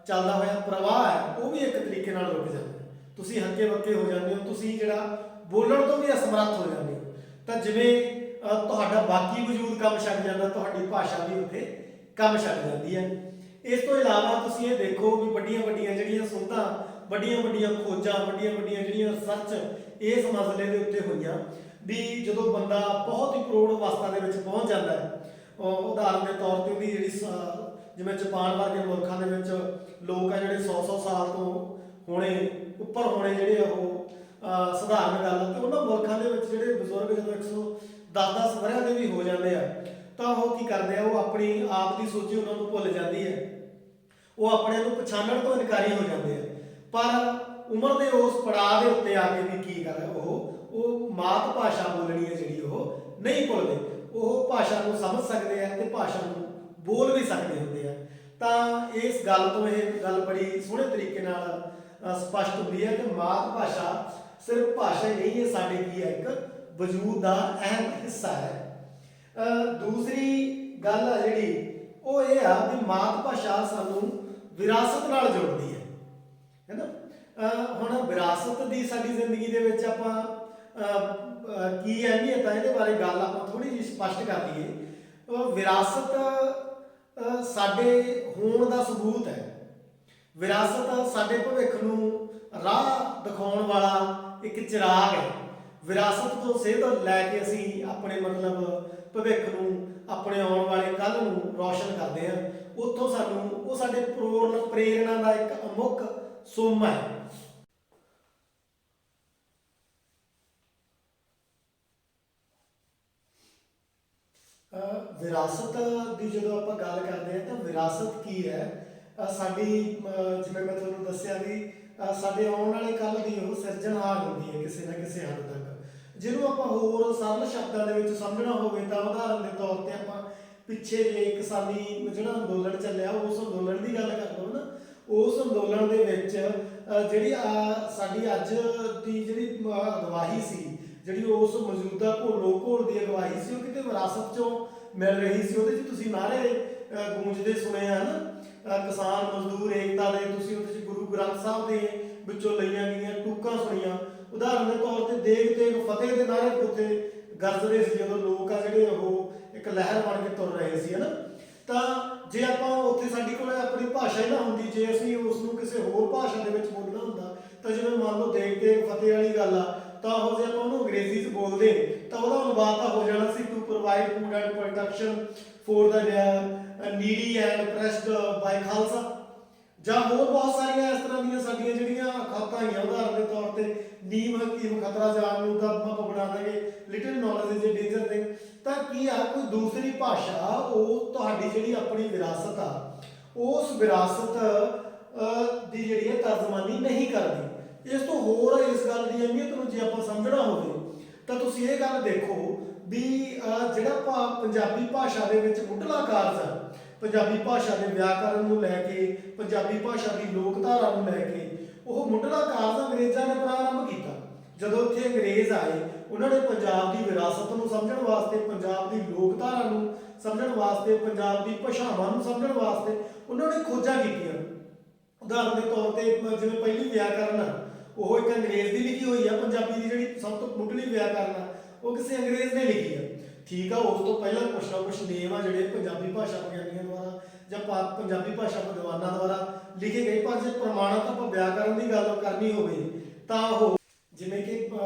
ਚੱਲਦਾ ਹੋਇਆ ਪ੍ਰਵਾਹ ਹੈ ਉਹ ਵੀ ਇੱਕ ਤਰੀਕੇ ਨਾਲ ਰੁਕ ਜਾਂਦਾ, ਤੁਸੀਂ ਹੱਕੇ ਬੱਕੇ ਹੋ ਜਾਂਦੇ ਹੋ, ਤੁਸੀਂ ਜਿਹੜਾ ਬੋਲਣ ਤੋਂ ਵੀ ਅਸਮਰੱਥ ਹੋ ਜਾਂਦੇ ਹੋ। ਤਾਂ ਜਿਵੇਂ ਤੁਹਾਡਾ ਬਾਕੀ ਵਜੂਦ ਕੰਮ ਛੱਡ ਜਾਂਦਾ, ਤੁਹਾਡੀ ਭਾਸ਼ਾ ਵੀ ਉੱਥੇ ਕੰਮ ਛੱਡ ਜਾਂਦੀ ਹੈ। ਇਸ ਤੋਂ ਇਲਾਵਾ ਤੁਸੀਂ ਇਹ ਦੇਖੋ ਵੀ ਵੱਡੀਆਂ ਵੱਡੀਆਂ ਜਿਹੜੀਆਂ ਸੋਧਾਂ, ਵੱਡੀਆਂ ਵੱਡੀਆਂ ਖੋਜਾਂ, ਵੱਡੀਆਂ ਵੱਡੀਆਂ ਜਿਹੜੀਆਂ ਰਿਸਰਚ ਇਸ ਮਸਲੇ ਦੇ ਉੱਤੇ ਹੋਈਆਂ ਵੀ ਜਦੋਂ ਬੰਦਾ ਬਹੁਤ ਹੀ ਕਰੋੜ ਅਵਸਥਾ ਦੇ ਵਿੱਚ ਪਹੁੰਚ ਜਾਂਦਾ ਹੈ, ਉਦਾਹਰਨ ਦੇ ਤੌਰ ਤੇ ਉਹਦੀ ਜਿਹੜੀ ਜਿਵੇਂ ਜਾਪਾਨ ਵਰਗੇ ਮੁਲਕਾਂ ਦੇ ਵਿੱਚ ਲੋਕ ਆ ਜਿਹੜੇ 100-100 ਸਾਲ ਤੋਂ ਉੱਪਰ ਹੋਣੇ ਜਿਹੜੇ ਉਹ ਸਧਾਰਨ ਗੱਲ, ਤੇ ਉਹਨਾਂ ਮੁਲਕਾਂ ਦੇ ਵਿੱਚ ਜਿਹੜੇ ਬਜ਼ੁਰਗ ਜਦੋਂ 110-10 ਵਰ੍ਹਿਆਂ ਦੇ ਵੀ ਹੋ ਜਾਂਦੇ ਆ ਤਾਂ ਉਹ ਕੀ ਕਰਦੇ ਆ, ਉਹ ਆਪਣੀ ਆਪ ਦੀ ਸੋਚੀ ਉਹਨਾਂ ਨੂੰ ਭੁੱਲ ਜਾਂਦੀ ਹੈ, ਉਹ ਆਪਣੇ ਨੂੰ ਪਛਾਣਨ ਤੋਂ ਇਨਕਾਰੀ ਹੋ ਜਾਂਦੇ ਆ। ਪਰ ਉਮਰ ਦੇ ਉਸ ਪੜਾਅ ਦੇ ਉੱਤੇ ਆ ਕੇ ਵੀ ਕੀ ਕਰ ਉਹ ਮਾਤ ਭਾਸ਼ਾ ਬੋਲਣੀ ਹੈ ਜਿਹੜੀ ਉਹ ਨਹੀਂ ਭੁੱਲਦੇ, ਉਹ ਭਾਸ਼ਾ ਨੂੰ ਸਮਝ ਸਕਦੇ ਆ ਤੇ ਭਾਸ਼ਾ ਨੂੰ ਬੋਲ ਵੀ ਸਕਦੇ ਹੁੰਦੇ ਆ। ਤਾਂ ਇਸ ਗੱਲ ਤੋਂ ਇਹ ਗੱਲ ਬੜੀ ਸੋਹਣੇ ਤਰੀਕੇ ਨਾਲ ਸਪਸ਼ਟ ਹੁੰਦੀ ਹੈ ਕਿ ਮਾਤ ਭਾਸ਼ਾ ਸਿਰਫ ਭਾਸ਼ਾ ਹੀ ਨਹੀਂ, ਇਹ ਸਾਡੇ ਕੀ ਹੈ ਇੱਕ ਵਜੂਦ ਦਾ ਅਹਿਮ ਹਿੱਸਾ ਹੈ। ਦੂਸਰੀ ਗੱਲ ਆ ਜਿਹੜੀ ਉਹ ਇਹ ਆ ਵੀ ਮਾਤ ਭਾਸ਼ਾ ਸਾਨੂੰ ਵਿਰਾਸਤ ਨਾਲ ਜੋੜਦੀ ਹੈ ਨਾ। ਹੁਣ ਵਿਰਾਸਤ ਦੀ ਸਾਡੀ ਜ਼ਿੰਦਗੀ ਦੇ ਵਿੱਚ ਆਪਾਂ ਕੀ ਅਹਿਮੀਅਤ ਹੈ ਇਹਦੇ ਬਾਰੇ ਗੱਲ ਆਪਾਂ ਥੋੜੀ ਜਿਹੀ ਸਪਸ਼ਟ ਕਰ ਲਈਏ। ਵਿਰਾਸਤ ਸਾਡੇ ਹੋਣ ਦਾ ਸਬੂਤ ਹੈ, ਵਿਰਾਸਤ ਸਾਡੇ ਭਵਿੱਖ ਨੂੰ ਰਾਹ ਦਿਖਾਉਣ ਵਾਲਾ ਇੱਕ ਚਿਰਾਗ ਹੈ। ਵਿਰਾਸਤ ਤੋਂ ਸੇਧ ਲੈ ਕੇ ਅਸੀਂ ਆਪਣੇ ਭਵਿੱਖ ਨੂੰ, ਆਪਣੇ ਆਉਣ ਵਾਲੇ ਕੱਲ੍ਹ ਨੂੰ ਰੌਸ਼ਨ ਕਰਦੇ ਹਾਂ। ਉੱਥੋਂ ਸਾਨੂੰ ਉਹ ਸਾਡੇ ਪ੍ਰੇਰਣਾ ਦਾ ਇੱਕ ਅਮੁੱਕ ਸੋਮਾ ਹੈ। ਵਿਰਾਸਤ ਦੀ ਜਦੋਂ ਆਪਾਂ ਗੱਲ ਕਰਦੇ ਹਾਂ ਤਾਂ ਵਿਰਾਸਤ ਕੀ ਹੈ, ਸਾਡੀ ਜਿਵੇਂ ਮੈਂ ਤੁਹਾਨੂੰ ਦੱਸਿਆ ਵੀ ਸਾਡੇ ਆਉਣ ਵਾਲੇ ਕੱਲ੍ਹ ਦੀ ਉਹ ਸਿਰਜਣਹਾਰ ਹੁੰਦੀ ਹੈ ਕਿਸੇ ਨਾ ਕਿਸੇ ਹੱਦ ਤੱਕ। ਜਿਹਨੂੰ ਆਪਾਂ ਹੋਰ ਸਰਲ ਸ਼ਬਦਾਂ ਦੇ ਵਿੱਚ ਸਮਝਣਾ ਹੋਵੇ ਤਾਂ ਉਦਾਹਰਨ ਦੇ ਤੌਰ ਤੇ ਆਪਾਂ ਪਿੱਛੇ ਜੇ ਕਿਸਾਨੀ ਜਿਹੜਾ ਅੰਦੋਲਨ ਚੱਲਿਆ ਉਸ ਅੰਦੋਲਨ ਦੀ ਗੱਲ ਕਰ ਲਓ ਨਾ, ਉਸ ਅੰਦੋਲਨ ਦੇ ਵਿੱਚ ਜਿਹੜੀ ਸਾਡੀ ਅੱਜ ਦੀ ਜਿਹੜੀ ਅਗਵਾਈ ਸੀ, ਜਿਹੜੀ ਉਸ ਮੌਜੂਦਾ ਘੋਲੋ ਘੋਲ ਦੀ ਅਗਵਾਈ ਸੀ, ਉਹ ਕਿਤੇ ਵਿਰਾਸਤ ਚੋਂ ਮਿਲ ਰਹੀ ਸੀ। ਉਹਦੇ 'ਚ ਤੁਸੀਂ ਨਾਰੇ ਗੂੰਜਦੇ ਸੁਣੇ ਹਨ, ਕਿਸਾਨ ਮਜ਼ਦੂਰ ਏਕਤਾ ਦੇ, ਤੁਸੀਂ ਉਹਦੇ 'ਚ ਗੁਰੂ ਗ੍ਰੰਥ ਸਾਹਿਬ ਦੇ ਵਿੱਚੋਂ ਲਈਆਂ ਗਈਆਂ ਟੂਕਾਂ ਸੁਣੀਆਂ। ਉਦਾਹਰਨ ਦੇ ਤੌਰ ਤੇ ਦੇਗ ਤੇ ਫਤਿਹ ਦੇ ਨਾਰੇ ਉੱਥੇ ਗਰਜ ਰਹੇ ਸੀ ਜਦੋਂ ਲੋਕ ਆ ਜਿਹੜੇ ਉਹ ਇੱਕ ਲਹਿਰ ਬਣ ਕੇ ਤੁਰ ਰਹੇ ਸੀ, ਹੈ ਨਾ। ਤਾਂ ਜੇ ਆਪਾਂ ਉੱਥੇ ਸਾਡੀ ਕੋਲ ਆਪਣੀ ਭਾਸ਼ਾ ਹੀ ਨਾ ਹੁੰਦੀ, ਜੇ ਅਸੀਂ ਉਸ ਨੂੰ ਕਿਸੇ ਹੋਰ ਭਾਸ਼ਾ ਦੇ ਵਿੱਚ ਬੋਲਣਾ ਹੁੰਦਾ, ਤਾਂ ਜਿਵੇਂ ਮੰਨ ਲਓ ਦੇਗ ਤੇ ਫਤਿਹ ਵਾਲੀ ਗੱਲ ਆ, ਤਾਂ ਉਹ ਜੇ ਆਪਾਂ ਉਹਨੂੰ ਅੰਗਰੇਜ਼ੀ 'ਚ ਬੋਲਦੇ ਤਾਂ ਉਹਦਾ ਅਨੁਵਾਦ ਤਾਂ ਹੋ ਜਾਣਾ ਸੀ to provide food and protection for the needy and pressed by Khalsa, ਜਾਂ ਹੋਰ ਬਹੁਤ ਸਾਰੀਆਂ ਇਸ ਤਰ੍ਹਾਂ ਦੀਆਂ ਸਾਡੀਆਂ ਜਿਹੜੀਆਂ ਖਾਤਾਂ ਹੈਗੀਆਂ। ਉਦਾਹਰਨ ਦੇ ਤੌਰ ਤੇ ਨੀਮ ਹਕੀਮ ਖਤਰਾ ਜਾਣ ਨੂੰ ਤਾਂ ਆਪਾਂ ਬਣਾ ਦਾਂਗੇ little knowledge is a danger thing. ਤਾਂ ਕੀ ਆ, ਕੋਈ ਦੂਸਰੀ ਭਾਸ਼ਾ ਉਹ ਤੁਹਾਡੀ ਜਿਹੜੀ ਆਪਣੀ ਵਿਰਾਸਤ ਆ ਉਸ ਵਿਰਾਸਤ ਦੀ ਜਿਹੜੀ ਹੈ ਤਰਜਮਾਨੀ ਨਹੀਂ ਕਰਦੀ। ਇਸ ਤੋਂ ਹੋਰ ਇਸ ਗੱਲ ਦੀ ਅਹਿਮੀਅਤ ਨੂੰ ਜੇ ਆਪਾਂ ਸਮਝਣਾ ਹੋਵੇ ਤਾਂ ਤੁਸੀਂ ਇਹ ਗੱਲ ਦੇਖੋ ਵੀ ਜਿਹੜਾ ਪੰਜਾਬੀ ਭਾਸ਼ਾ ਦੇ ਵਿੱਚ ਮੁੱਢਲਾ ਕਾਰਜ ਆ, ਪੰਜਾਬੀ ਭਾਸ਼ਾ ਦੇ ਵਿਆਕਰਨ ਨੂੰ ਲੈ ਕੇ, ਪੰਜਾਬੀ ਭਾਸ਼ਾ ਦੀ ਲੋਕਧਾਰਾ ਨੂੰ ਲੈ ਕੇ, ਉਹ ਮੁੱਢਲਾ ਕਾਰਜ ਅੰਗਰੇਜ਼ਾਂ ਨੇ ਪ੍ਰਾਰੰਭ ਕੀਤਾ। ਜਦੋਂ ਇੱਥੇ ਅੰਗਰੇਜ਼ ਆਏ, ਉਹਨਾਂ ਨੇ ਪੰਜਾਬ ਦੀ ਵਿਰਾਸਤ ਨੂੰ ਸਮਝਣ ਵਾਸਤੇ, ਪੰਜਾਬ ਦੀ ਲੋਕਧਾਰਾ ਨੂੰ ਸਮਝਣ ਵਾਸਤੇ, ਪੰਜਾਬ ਦੀ ਭਾਸ਼ਾਵਾਂ ਨੂੰ ਸਮਝਣ ਵਾਸਤੇ ਉਹਨਾਂ ਨੇ ਖੋਜਾਂ ਕੀਤੀਆਂ। ਉਦਾਹਰਨ ਦੇ ਤੌਰ ਤੇ ਜਿਵੇਂ ਪਹਿਲੀ ਵਿਆਕਰਨ ਆ ਉਹ ਇੱਕ ਅੰਗਰੇਜ਼ ਦੀ ਲਿਖੀ ਹੋਈ ਆ, ਪੰਜਾਬੀ ਦੀ ਜਿਹੜੀ ਸਭ ਤੋਂ ਮੁੱਢਲੀ ਵਿਆਕਰਨ ਆ ਉਹ ਕਿਸੇ ਅੰਗਰੇਜ਼ ਨੇ ਲਿਖੀ ਆ। ਠੀਕ ਆ, ਉਸ ਤੋਂ ਪਹਿਲਾਂ ਕੁਛ ਨਾ ਕੁਛ ਨੇਮ ਆ ਜਿਹੜੇ ਪੰਜਾਬੀ ਭਾਸ਼ਾ ਵਿਗਿਆਨੀਆਂ ਦੁਆਰਾ ਜਾਂ ਪੰਜਾਬੀ ਭਾਸ਼ਾ ਵਿਦਵਾਨਾਂ ਦੁਆਰਾ ਲਿਖੇ ਗਏ। ਪਰ ਜੇ ਪ੍ਰਮਾਣਿਤ ਆਪਾਂ ਵਿਆਕਰਨ ਦੀ ਗੱਲ ਕਰਨੀ ਹੋਵੇ ਤਾਂ ਉਹ ਜਿਵੇਂ ਕਿ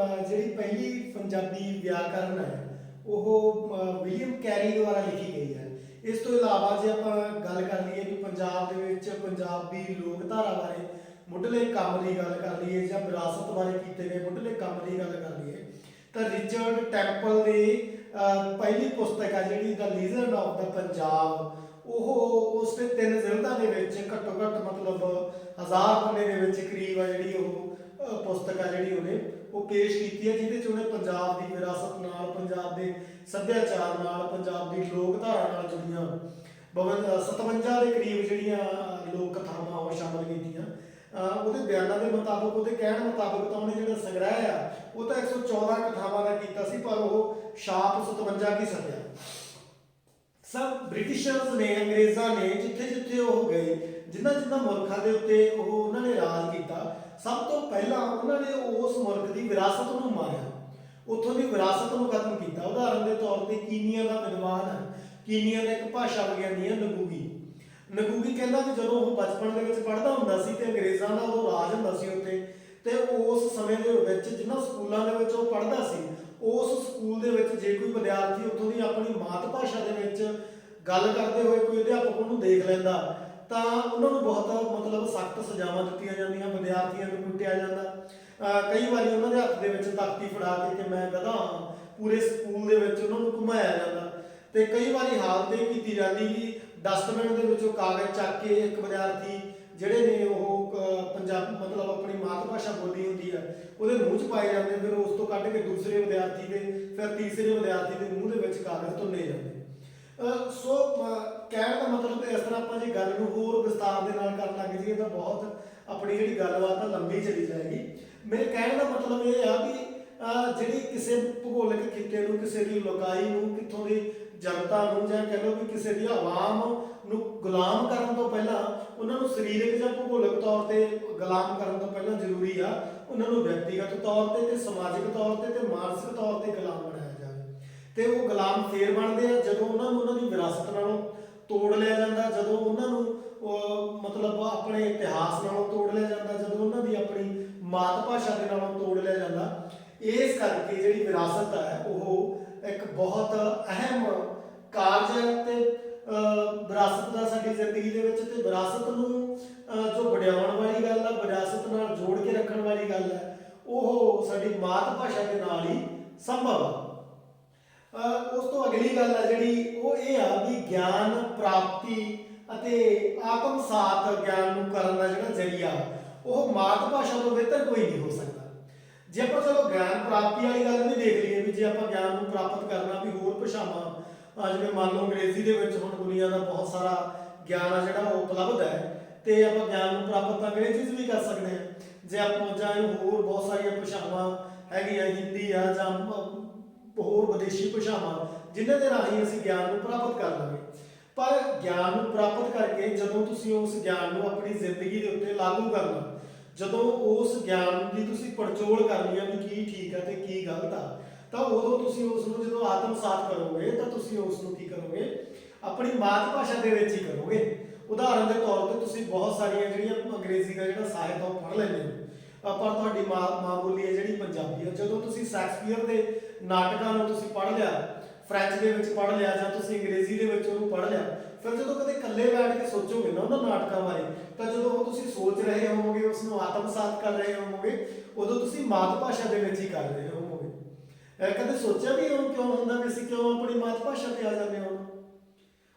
ਜਿਹੜੀ ਪਹਿਲੀ ਪੰਜਾਬੀ ਵਿਆਕਰਨ ਹੈ ਉਹ ਵਿਲੀਅਮ ਕੈਰੀ ਦੁਆਰਾ ਲਿਖੀ ਗਈ ਹੈ। ਇਸ ਤੋਂ ਇਲਾਵਾ ਜੇ ਆਪਾਂ ਗੱਲ ਕਰ ਲਈਏ ਵੀ ਪੰਜਾਬ ਦੇ ਵਿੱਚ ਪੰਜਾਬੀ ਲੋਕਧਾਰਾ ਬਾਰੇ ਮੁੱਢਲੇ ਕੰਮ ਦੀ ਗੱਲ ਕਰ ਲਈਏ ਜਾਂ ਵਿਰਾਸਤ ਬਾਰੇ ਕੀਤੇ ਗਏ ਮੁੱਢਲੇ ਕੰਮ ਦੀ ਗੱਲ ਕਰ ਲਈਏ ਤਾਂ ਰਿਚਰਡ ਟੈਂਪਲ ਦੀ ਪਹਿਲੀ ਪੁਸਤਕ ਆ ਜਿਹੜੀ ਦ ਲੀਜੈਂਡ ਆਫ ਦਾ ਪੰਜਾਬ, ਉਹ ਉਸ ਦੇ 3 ਜ਼ਿਲਦਾਂ ਦੇ ਵਿੱਚ ਘੱਟੋ ਘੱਟ 1000 ਪੰਨੇ ਦੇ ਵਿੱਚ ਕਰੀਬ ਆ ਜਿਹੜੀ ਉਹ ਪੁਸਤਕ ਆ ਜਿਹੜੀ ਉਹਨੇ ਉਹ ਪੇਸ਼ ਕੀਤੀ ਹੈ, ਜਿਹਦੇ 'ਚ ਉਹਨੇ ਪੰਜਾਬ ਦੀ ਵਿਰਾਸਤ ਨਾਲ, ਪੰਜਾਬ ਦੇ ਸੱਭਿਆਚਾਰ ਨਾਲ, ਪੰਜਾਬ ਦੀ ਲੋਕ ਧਾਰਾ ਨਾਲ ਜੁੜੀਆਂ 57 ਦੇ ਕਰੀਬ ਜਿਹੜੀਆਂ ਲੋਕ ਕਥਾਵਾਂ ਉਹ ਸ਼ਾਮਲ ਕੀਤੀਆਂ। ਉਹਦੇ ਬਿਆਨਾਂ ਦੇ ਮੁਤਾਬਕ, ਉਹਦੇ ਕਹਿਣ ਮੁਤਾਬਕ ਤਾਂ ਉਹਨੇ ਜਿਹੜਾ ਸੰਗ੍ਰਹਿ ਆ ਉਹ ਤਾਂ 114 ਕਥਾਵਾਂ ਦਾ ਕੀਤਾ ਸੀ, ਪਰ ਉਹ ਛਾਪ 57 ਕੀ ਸਕਿਆ। ਸਭ ਬ੍ਰਿਟਿਸ਼ਰਸ ਨੇ, ਅੰਗਰੇਜ਼ਾਂ ਨੇ ਜਿੱਥੇ ਜਿੱਥੇ ਉਹ ਗਏ, ਜਿਨ੍ਹਾਂ ਮੁਲਕਾਂ ਦੇ ਉੱਤੇ ਉਹਨਾਂ ਨੇ ਰਾਜ ਕੀਤਾ, ਸਭ ਤੋਂ ਪਹਿਲਾਂ ਉਹਨਾਂ ਨੇ ਉਸ ਮੁਲਕ ਦੀ ਵਿਰਾਸਤ ਨੂੰ ਮਾਰਿਆ, ਉੱਥੋਂ ਦੀ ਵਿਰਾਸਤ ਨੂੰ ਖਤਮ ਕੀਤਾ। ਉਦਾਹਰਨ ਦੇ ਤੌਰ ਤੇ ਕੀਨੀਆ ਦਾ ਵਿਦਵਾਨ ਹੈ, ਕੀਨੀਆ ਦਾ ਇੱਕ ਭਾਸ਼ਾ ਵਿਗਿਆਨੀ ਹੈ ਨਗੂਗੀ ਕਹਿੰਦਾ ਕਿ ਜਦੋਂ ਉਹ ਬਚਪਨ ਦੇ ਵਿੱਚ ਪੜ੍ਹਦਾ ਹੁੰਦਾ ਸੀ ਤੇ ਅੰਗਰੇਜ਼ਾਂ ਦਾ ਉਹ ਰਾਜ ਹੁੰਦਾ ਸੀ ਉੱਥੇ, ਤੇ ਉਸ ਸਮੇਂ ਦੇ ਵਿੱਚ ਜਿਨ੍ਹਾਂ ਸਕੂਲਾਂ ਦੇ ਵਿੱਚ ਉਹ ਪੜ੍ਹਦਾ ਸੀ, ਉਸ ਸਕੂਲ ਦੇ ਵਿੱਚ ਜੇ ਕੋਈ ਵਿਦਿਆਰਥੀ ਉੱਥੋਂ ਦੀ ਆਪਣੀ ਮਾਤ ਭਾਸ਼ਾ ਦੇ ਵਿੱਚ ਗੱਲ ਕਰਦੇ ਹੋਏ ਕੋਈ ਅਧਿਆਪਕ ਉਹਨੂੰ ਦੇਖ ਲੈਂਦਾ ਤਾਂ ਉਹਨਾਂ ਨੂੰ ਬਹੁਤ ਮਤਲਬ ਸਖਤ ਸਜ਼ਾਵਾਂ ਦਿੱਤੀਆਂ ਜਾਂਦੀਆਂ, ਵਿਦਿਆਰਥੀਆਂ ਨੂੰ ਕੁੱਟਿਆ ਜਾਂਦਾ। ਕਈ ਵਾਰੀ ਉਹਨਾਂ ਦੇ ਹੱਥ ਦੇ ਵਿੱਚ ਤਖਤੀ ਫੜਾ ਕੇ ਕਿ ਮੈਂ ਗਧਾ ਹਾਂ, ਪੂਰੇ ਸਕੂਲ ਦੇ ਵਿੱਚ ਉਹਨਾਂ ਨੂੰ ਘੁਮਾਇਆ ਜਾਂਦਾ। ਤੇ ਕਈ ਵਾਰੀ ਹਾਲਤ ਇਹ ਕੀਤੀ ਜਾਂਦੀ ਕਿ ਡਸਟਬਿਨ ਦੇ ਵਿੱਚੋਂ ਕਾਗਜ਼ ਚੱਕ ਕੇ ਇੱਕ ਵਿਦਿਆਰਥੀ ਜਿਹੜੇ ਨੇ ਉਹ ਪੰਜਾਬ ਮਤਲਬ ਆਪਣੀ ਮਾਤ ਭਾਸ਼ਾ ਬੋਲੀ ਹੁੰਦੀ ਆ ਉਹਦੇ ਮੂੰਹ 'ਚ ਪਾਏ ਜਾਂਦੇ, ਫਿਰ ਉਸ ਤੋਂ ਕੱਢ ਕੇ ਦੂਸਰੇ ਵਿਦਿਆਰਥੀ ਦੇ, ਫਿਰ ਤੀਸਰੇ ਵਿਦਿਆਰਥੀ ਦੇ ਮੂੰਹ ਦੇ ਵਿੱਚ ਕਾਗਜ਼ ਧੁੰਨੇ ਜਾਂਦੇ। ਸੋ ਕਹਿਣ ਦਾ ਮਤਲਬ ਇਸ ਤਰ੍ਹਾਂ ਆਪਾਂ ਜੇ ਗੱਲ ਨੂੰ ਹੋਰ ਵਿਸਤਾਰ ਦੇ ਨਾਲ ਕਰਨ ਲੱਗ ਜਾਈਏ ਤਾਂ ਬਹੁਤ ਆਪਣੀ ਜਿਹੜੀ ਗੱਲਬਾਤ ਆ ਲੰਬੀ ਚਲੀ ਜਾਏਗੀ। ਮੇਰੇ ਕਹਿਣ ਦਾ ਮਤਲਬ ਇਹ ਆ ਵੀ ਜਿਹੜੀ ਕਿਸੇ ਭੂਗੋਲਿਕ ਖਿੱਤੇ ਨੂੰ, ਕਿਸੇ ਦੀ ਲੋਕਾਈ ਨੂੰ, ਕਿੱਥੋਂ ਦੀ ਜਨਤਾ ਨੂੰ, ਜਾਂ ਕਹਿ ਲਓ ਵੀ ਕਿਸੇ ਦੀ ਆਵਾਮ ਨੂੰ ਗੁਲਾਮ ਕਰਨ ਤੋਂ ਪਹਿਲਾਂ ਉਹਨਾਂ ਨੂੰ ਸਰੀਰਕ ਜਾਂ ਭੂਗੋਲਿਕ ਤੌਰ ਤੇ ਗੁਲਾਮ ਕਰਨ ਤੋਂ ਪਹਿਲਾਂ ਜ਼ਰੂਰੀ ਆ ਉਹਨਾਂ ਨੂੰ ਵਿਅਕਤੀਗਤ ਤੌਰ ਤੇ ਸਮਾਜਿਕ ਤੌਰ ਤੇ ਮਾਨਸਿਕ ਤੌਰ ਤੇ ਗੁਲਾਮ ਬਣਾਇਆ ਜਾਵੇ। ਤੇ ਉਹ ਗੁਲਾਮ ਫੇਰ ਬਣਦੇ ਆ ਜਦੋਂ ਉਹਨਾਂ ਨੂੰ ਉਹਨਾਂ ਦੀ ਵਿਰਾਸਤ ਨਾਲੋਂ ਤੋੜ ਲਿਆ ਜਾਂਦਾ, ਜਦੋਂ ਉਹਨਾਂ ਨੂੰ ਮਤਲਬ ਆਪਣੇ ਇਤਿਹਾਸ ਨਾਲੋਂ ਤੋੜ ਲਿਆ ਜਾਂਦਾ, ਜਦੋਂ ਉਹਨਾਂ ਦੀ ਆਪਣੀ ਮਾਤ ਭਾਸ਼ਾ ਦੇ ਨਾਲੋਂ ਤੋੜ ਲਿਆ ਜਾਂਦਾ। ਇਸ ਕਰਕੇ ਜਿਹੜੀ ਵਿਰਾਸਤ ਹੈ ਉਹ ਇੱਕ ਬਹੁਤ ਅਹਿਮ ਕਾਰਜ ਹੈ ਤੇ ਵਿਰਾਸਤ ਦਾ ਸਾਡੀ ਜ਼ਿੰਦਗੀ ਦੇ ਵਿੱਚ, ਤੇ ਵਿਰਾਸਤ ਨੂੰ ਜੋ ਵਡਿਆਉਣ ਵਾਲੀ ਗੱਲ ਹੈ, ਵਿਰਾਸਤ ਨਾਲ ਜੋੜ ਕੇ ਰੱਖਣ ਵਾਲੀ ਗੱਲ ਹੈ, ਉਹ ਸਾਡੀ ਮਾਤ ਭਾਸ਼ਾ ਦੇ ਨਾਲ ਹੀ ਸੰਭਵ ਹੈ। ਉਸ ਤੋਂ ਅਗਲੀ ਗੱਲ ਹੈ ਜਿਹੜੀ ਉਹ ਇਹ ਆ ਵੀ ਗਿਆਨ ਪ੍ਰਾਪਤੀ ਅਤੇ ਆਤਮਸਾਤ ਗਿਆਨ ਨੂੰ ਕਰਨ ਦਾ ਜਿਹੜਾ ਜ਼ਰੀਆ ਉਹ ਮਾਤ ਭਾਸ਼ਾ ਤੋਂ ਬਿਹਤਰ ਕੋਈ ਨਹੀਂ ਹੋ ਸਕਦਾ। ਜੇ ਆਪਾਂ ਚਲੋ ਗਿਆਨ ਪ੍ਰਾਪਤੀ ਵਾਲੀ ਗੱਲ ਵੀ ਦੇਖ ਲਈਏ ਵੀ ਜੇ ਆਪਾਂ ਗਿਆਨ ਨੂੰ ਪ੍ਰਾਪਤ ਕਰਨਾ ਵੀ ਹੋਰ ਭਾਸ਼ਾਵਾਂ ਜਿਵੇਂ ਮੰਨ ਲਓ ਅੰਗਰੇਜ਼ੀ ਦੇ ਵਿੱਚ ਹੁਣ ਦੁਨੀਆ ਦਾ ਬਹੁਤ ਸਾਰਾ ਗਿਆਨ ਆ ਜਿਹੜਾ ਉਹ ਉਪਲਬਧ ਹੈ, ਤੇ ਆਪਾਂ ਗਿਆਨ ਨੂੰ ਪ੍ਰਾਪਤ ਤਾਂ ਅੰਗਰੇਜ਼ੀ 'ਚ ਵੀ ਕਰ ਸਕਦੇ ਹਾਂ। ਜੇ ਆਪਾਂ ਜਾਂ ਹੋਰ ਬਹੁਤ ਸਾਰੀਆਂ ਭਾਸ਼ਾਵਾਂ ਹੈਗੀਆਂ, ਹਿੰਦੀ ਆ ਜਾਂ ਹੋਰ ਵਿਦੇਸ਼ੀ ਭਾਸ਼ਾਵਾਂ ਜਿਨ੍ਹਾਂ ਦੇ ਰਾਹੀਂ ਅਸੀਂ ਗਿਆਨ ਨੂੰ ਪ੍ਰਾਪਤ ਕਰ ਲਾਂਗੇ। ਪਰ ਗਿਆਨ ਨੂੰ ਪ੍ਰਾਪਤ ਕਰਕੇ ਜਦੋਂ ਤੁਸੀਂ ਉਸ ਗਿਆਨ ਨੂੰ ਆਪਣੀ ਜ਼ਿੰਦਗੀ ਦੇ ਉੱਤੇ ਲਾਗੂ ਕਰਨਾ, ਜਦੋਂ ਉਸ ਗਿਆਨ ਦੀ ਤੁਸੀਂ ਪੜਚੋਲ ਕਰਨੀ ਆ ਵੀ ਕੀ ਠੀਕ ਆ ਤੇ ਕੀ ਗਲਤ ਆ, ਤਾਂ ਉਦੋਂ ਤੁਸੀਂ ਉਸ ਨੂੰ ਜਦੋਂ ਆਤਮਸਾਤ ਕਰੋਗੇ ਤਾਂ ਤੁਸੀਂ ਉਸ ਨੂੰ ਕੀ ਕਰੋਗੇ, ਆਪਣੀ ਮਾਤ ਭਾਸ਼ਾ ਦੇ ਵਿੱਚ ਹੀ ਕਰੋਗੇ। ਉਦਾਹਰਨ ਦੇ ਤੌਰ ਤੇ ਤੁਸੀਂ ਬਹੁਤ ਸਾਰੀਆਂ ਜਿਹੜੀਆਂ ਅੰਗਰੇਜ਼ੀ ਦਾ ਜਿਹੜਾ ਸਾਹਿਤ ਉਹ ਪੜ੍ਹ ਲੈਂਦੇ ਹੋ, ਪਰ ਤੁਹਾਡੀ ਮਾਂ ਬੋਲੀ ਹੈ ਜਿਹੜੀ ਪੰਜਾਬੀ ਹੈ। ਜਦੋਂ ਤੁਸੀਂ ਸ਼ੈਕਸਪੀਅਰ ਦੇ ਨਾਟਕਾਂ ਨੂੰ ਤੁਸੀਂ ਪੜ੍ਹ ਲਿਆ, ਫ੍ਰੈਂਚ ਦੇ ਵਿੱਚ ਪੜ੍ਹ ਲਿਆ ਜਾਂ ਤੁਸੀਂ ਅੰਗਰੇਜ਼ੀ ਦੇ ਵਿੱਚ ਉਹਨੂੰ ਪੜ੍ਹ ਲਿਆ, ਫਿਰ ਜਦੋਂ ਕਦੇ ਇਕੱਲੇ ਬੈਠ ਕੇ ਸੋਚੋਗੇ ਨਾ ਉਹਨਾਂ ਨਾਟਕਾਂ ਬਾਰੇ, ਤਾਂ ਜਦੋਂ ਉਹ ਤੁਸੀਂ ਸੋਚ ਰਹੇ ਹੋਵੋਗੇ, ਉਸ ਨੂੰ ਆਤਮਸਾਤ ਕਰ ਰਹੇ ਹੋਵੋਗੇ, ਉਦੋਂ ਤੁਸੀਂ ਮਾਤ ਭਾਸ਼ਾ ਦੇ ਵਿੱਚ ਹੀ ਕਰ ਰਹੇ ਹੋਵੋਗੇ। ਕਦੇ ਸੋਚਿਆ ਵੀ ਉਹ ਕਿਉਂ ਹੁੰਦਾ ਵੀ ਅਸੀਂ ਕਿਉਂ ਆਪਣੀ ਮਾਤ ਭਾਸ਼ਾ ਤੇ ਆ ਜਾਂਦੇ ਹਾਂ?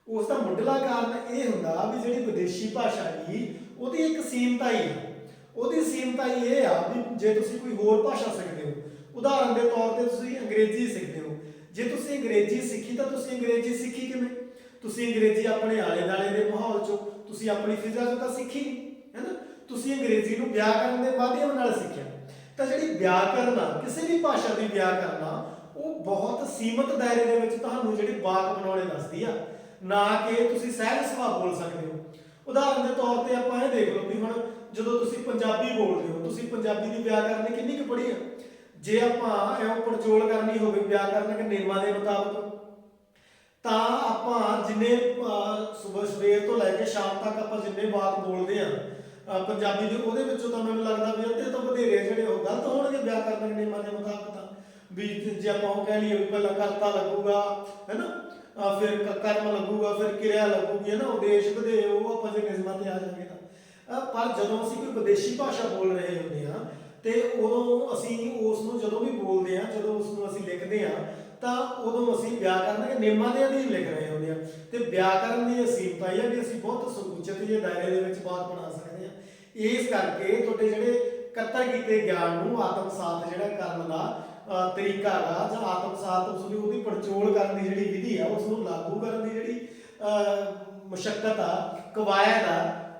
ਉਸ ਦਾ ਮੁੱਢਲਾ ਕਾਰਨ ਇਹ ਹੁੰਦਾ ਵੀ ਜਿਹੜੀ ਵਿਦੇਸ਼ੀ ਭਾਸ਼ਾ ਦੀ ਉਹਦੀ ਇੱਕ ਸੀਮਤਾਈ ਹੈ। ਉਹਦੀ ਸੀਮਤਾਈ ਇਹ ਆ ਵੀ ਜੇ ਤੁਸੀਂ ਕੋਈ ਹੋਰ ਭਾਸ਼ਾ ਸਿੱਖਦੇ ਹੋ, ਉਦਾਹਰਨ ਦੇ ਤੌਰ ਤੇ ਤੁਸੀਂ ਅੰਗਰੇਜ਼ੀ ਸਿੱਖਦੇ ਹੋ, ਜੇ ਤੁਸੀਂ ਅੰਗਰੇਜ਼ੀ ਸਿੱਖੀ ਤਾਂ ਤੁਸੀਂ ਅੰਗਰੇਜ਼ੀ ਸਿੱਖੀ ਕਿਵੇਂ? ਤੁਸੀਂ ਅੰਗਰੇਜ਼ੀ ਆਪਣੇ ਆਲੇ ਦੁਆਲੇ ਦੇ ਮਾਹੌਲ ਚੋਂ, ਤੁਸੀਂ ਆਪਣੀ ਫਿਜ਼ਾ ਚੋਂ ਤਾਂ ਸਿੱਖੀ ਨਹੀਂ, ਹੈ ਨਾ? ਤੁਸੀਂ ਅੰਗਰੇਜ਼ੀ ਨੂੰ ਵਿਆਕਰਨ ਦੇ ਮਾਧਿਅਮ ਨਾਲ ਸਿੱਖਿਆ। ਤਾਂ ਜਿਹੜੀ ਵਿਆਕਰਨ ਆ, ਕਿਸੇ ਵੀ ਭਾਸ਼ਾ ਦੀ ਵਿਆਕਰਨ ਆ, ਉਹ ਬਹੁਤ ਸੀਮਤ ਦਾਇਰੇ ਦੇ ਵਿੱਚ ਤੁਹਾਨੂੰ ਜਿਹੜੇ ਵਾਕ ਬਣਾਉਣੇ ਦੱਸਦੀ ਆ, ਨਾ ਕਿ ਤੁਸੀਂ ਸਹਿਜ ਸੁਭਾਅ ਬੋਲ ਸਕਦੇ ਹੋ। ਉਦਾਹਰਨ ਦੇ ਤੌਰ ਤੇ ਆਪਾਂ ਇਹ ਦੇਖ ਲਓ ਵੀ ਹੁਣ ਜਦੋਂ ਤੁਸੀਂ ਪੰਜਾਬੀ ਬੋਲਦੇ ਹੋ, ਤੁਸੀਂ ਪੰਜਾਬੀ ਦੀ ਵਿਆਕਰਨ ਕਿੰਨੀ ਕੁ ਪੜ੍ਹੀ ਆ? ਜੇ ਆਪਾਂ ਇਹੋ ਪੜਚੋਲ ਕਰਨੀ ਹੋਵੇ ਵਿਆਕਰਨਕ ਨਿਯਮਾਂ ਦੇ ਮੁਤਾਬਕ, ਤਾਂ ਆਪਾਂ ਜਿੰਨੇ ਸਵੇਰ ਤੋਂ ਲੈ ਕੇ ਸ਼ਾਮ ਤੱਕ ਆਪਾਂ ਜਿੰਨੇ ਵਾਕ ਬੋਲਦੇ ਆ ਪੰਜਾਬੀ ਦੇ, ਉਹਦੇ ਵਿੱਚੋਂ ਤਾਂ ਮੈਨੂੰ ਲੱਗਦਾ ਵੀ ਅੱਧੇ ਤੋਂ ਵਧੇਰੇ ਜਿਹੜੇ ਉਹ ਗਲਤ ਹੋਣਗੇ ਵਿਆਕਰਨਕ ਨਿਯਮਾਂ ਦੇ ਮੁਤਾਬਕ। ਤਾਂ ਵੀ ਜੇ ਆਪਾਂ ਉਹ ਕਹਿ ਲਈਏ ਵੀ ਪਹਿਲਾਂ ਕਰਤਾ ਲੱਗੂਗਾ, ਹੈ ਨਾ, ਫਿਰ ਕਰਮ ਲੱਗੂਗਾ, ਫਿਰ ਕਿਰਿਆ ਲੱਗੂਗੀ, ਹੈ ਨਾ, ਉਦੇਸ਼ ਵਧੇ, ਉਹ ਆਪਾਂ ਜੇ ਨਿਯਮਾਂ ਤੇ ਆ ਜਾਵਾਂਗੇ ਤਾਂ। ਪਰ ਜਦੋਂ ਅਸੀਂ ਕੋਈ ਵਿਦੇਸ਼ੀ ਭਾਸ਼ਾ ਬੋਲ ਰਹੇ ਹੁੰਦੇ ਹਾਂ ਤੇ ਉਦੋਂ ਅਸੀਂ ਉਸ ਨੂੰ ਜਦੋਂ ਵੀ ਬੋਲਦੇ ਹਾਂ, ਜਦੋਂ ਉਸ ਨੂੰ ਅਸੀਂ ਲਿਖਦੇ ਹਾਂ, ਤਾਂ ਉਦੋਂ ਅਸੀਂ ਵਿਆਕਰਨਕ ਨਿਯਮਾਂ ਦੇ ਅਧੀਨ ਲਿਖ ਰਹੇ ਹੁੰਦੇ ਹਾਂ। ਤੇ ਵਿਆਕਰਨ ਦੀ ਅਸੀਮਤਾ ਇਹ ਹੈ ਕਿ ਅਸੀਂ ਬਹੁਤ ਸੰਕੁਚਿਤ ਜਿਹੇ ਦਾਇਰੇ ਦੇ ਵਿੱਚ ਬਾਤ ਬਣਾ ਸਕਦੇ ਹਾਂ। ਇਸ ਕਰਕੇ ਤੁਹਾਡੇ ਜਿਹੜੇ ਇਕੱਤਰ ਕੀਤੇ ਗਿਆਨ ਨੂੰ ਆਤਮਸਾਤ ਜਿਹੜਾ ਕਰਨ ਦਾ ਤਰੀਕਾ ਹੈਗਾ, ਜਾਂ ਆਤਮਸਾਤ ਉਸ ਨੂੰ ਉਹਦੀ ਪੜਚੋਲ ਕਰਨ ਦੀ ਜਿਹੜੀ ਵਿਧੀ ਆ, ਉਸ ਨੂੰ ਲਾਗੂ ਕਰਨ ਦੀ ਜਿਹੜੀ ਮੁਸ਼ੱਕਤ ਆ, ਕਵਾਇਦ ਆ,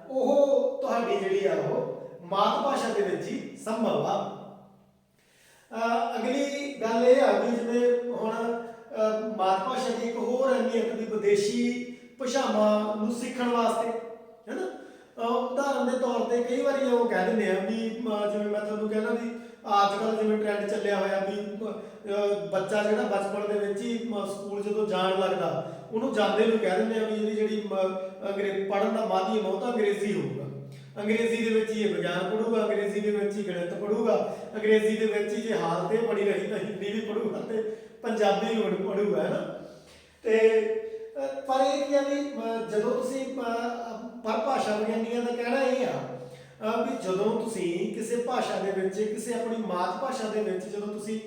ਉਹ ਤੁਹਾਡੀ ਜਿਹੜੀ ਆ ਉਹ ਮਾਤ ਭਾਸ਼ਾ ਦੇ ਵਿੱਚ ਹੀ ਸੰਭਵ ਆ। ਅਗਲੀ ਗੱਲ ਇਹ ਆ ਵੀ ਜਿਵੇਂ ਹੁਣ ਮਾਤ ਭਾਸ਼ਾ ਦੀ ਇੱਕ ਹੋਰ ਅਹਿਮੀਅਤ ਵੀ ਵਿਦੇਸ਼ੀ ਭਾਸ਼ਾਵਾਂ ਨੂੰ ਸਿੱਖਣ ਵਾਸਤੇ ਹੈ ਨਾ। ਉਦਾਹਰਨ ਦੇ ਤੌਰ ਤੇ ਕਈ ਵਾਰੀ ਉਹ ਕਹਿ ਦਿੰਦੇ ਆ ਵੀ ਜਿਵੇਂ ਮੈਂ ਤੁਹਾਨੂੰ ਕਹਿੰਦਾ ਵੀ ਅੱਜ ਕੱਲ੍ਹ ਜਿਵੇਂ ਟ੍ਰੈਂਡ ਚੱਲਿਆ ਹੋਇਆ ਵੀ ਬੱਚਾ ਜਿਹੜਾ ਬਚਪਨ ਦੇ ਵਿੱਚ ਹੀ ਸਕੂਲ ਜਦੋਂ ਜਾਣ ਲੱਗਦਾ, ਉਹਨੂੰ ਜਾਂਦੇ ਨੂੰ ਕਹਿ ਦਿੰਦੇ ਆ ਵੀ ਇਹਦੀ ਜਿਹੜੀ ਅੰਗਰੇਜ਼ੀ ਪੜ੍ਹਨ ਦਾ ਮਾਧਿਅਮ ਉਹ ਤਾਂ ਅੰਗਰੇਜ਼ੀ ਹੋਊਗਾ, ਅੰਗਰੇਜ਼ੀ ਦੇ ਵਿੱਚ ਹੀ ਇਹ ਵਿਗਿਆਨ ਪੜ੍ਹੂਗਾ, ਅੰਗਰੇਜ਼ੀ ਦੇ ਵਿੱਚ ਹੀ ਗਣਿਤ ਪੜ੍ਹੂਗਾ, ਅੰਗਰੇਜ਼ੀ ਦੇ ਵਿੱਚ ਹੀ ਜੇ ਹਾਲਤ ਇਹ ਬਣੀ ਰਹੀ ਤਾਂ ਹਿੰਦੀ ਵੀ ਪੜ੍ਹੂਗਾ ਤੇ ਪੰਜਾਬੀ ਵੀ ਪੜ੍ਹੂਗਾ, ਹੈ ਨਾ। ਤੇ ਪਰ ਇਹ ਕੀ ਆ ਵੀ ਜਦੋਂ ਤੁਸੀਂ ਪਰਭਾਸ਼ਾ ਵਿਗਿਆਨੀਆਂ ਦਾ ਕਹਿਣਾ ਇਹ ਆ ਵੀ ਜਦੋਂ ਤੁਸੀਂ ਕਿਸੇ ਭਾਸ਼ਾ ਦੇ ਵਿੱਚ, ਕਿਸੇ ਆਪਣੀ ਮਾਤ ਭਾਸ਼ਾ ਦੇ ਵਿੱਚ ਜਦੋਂ ਤੁਸੀਂ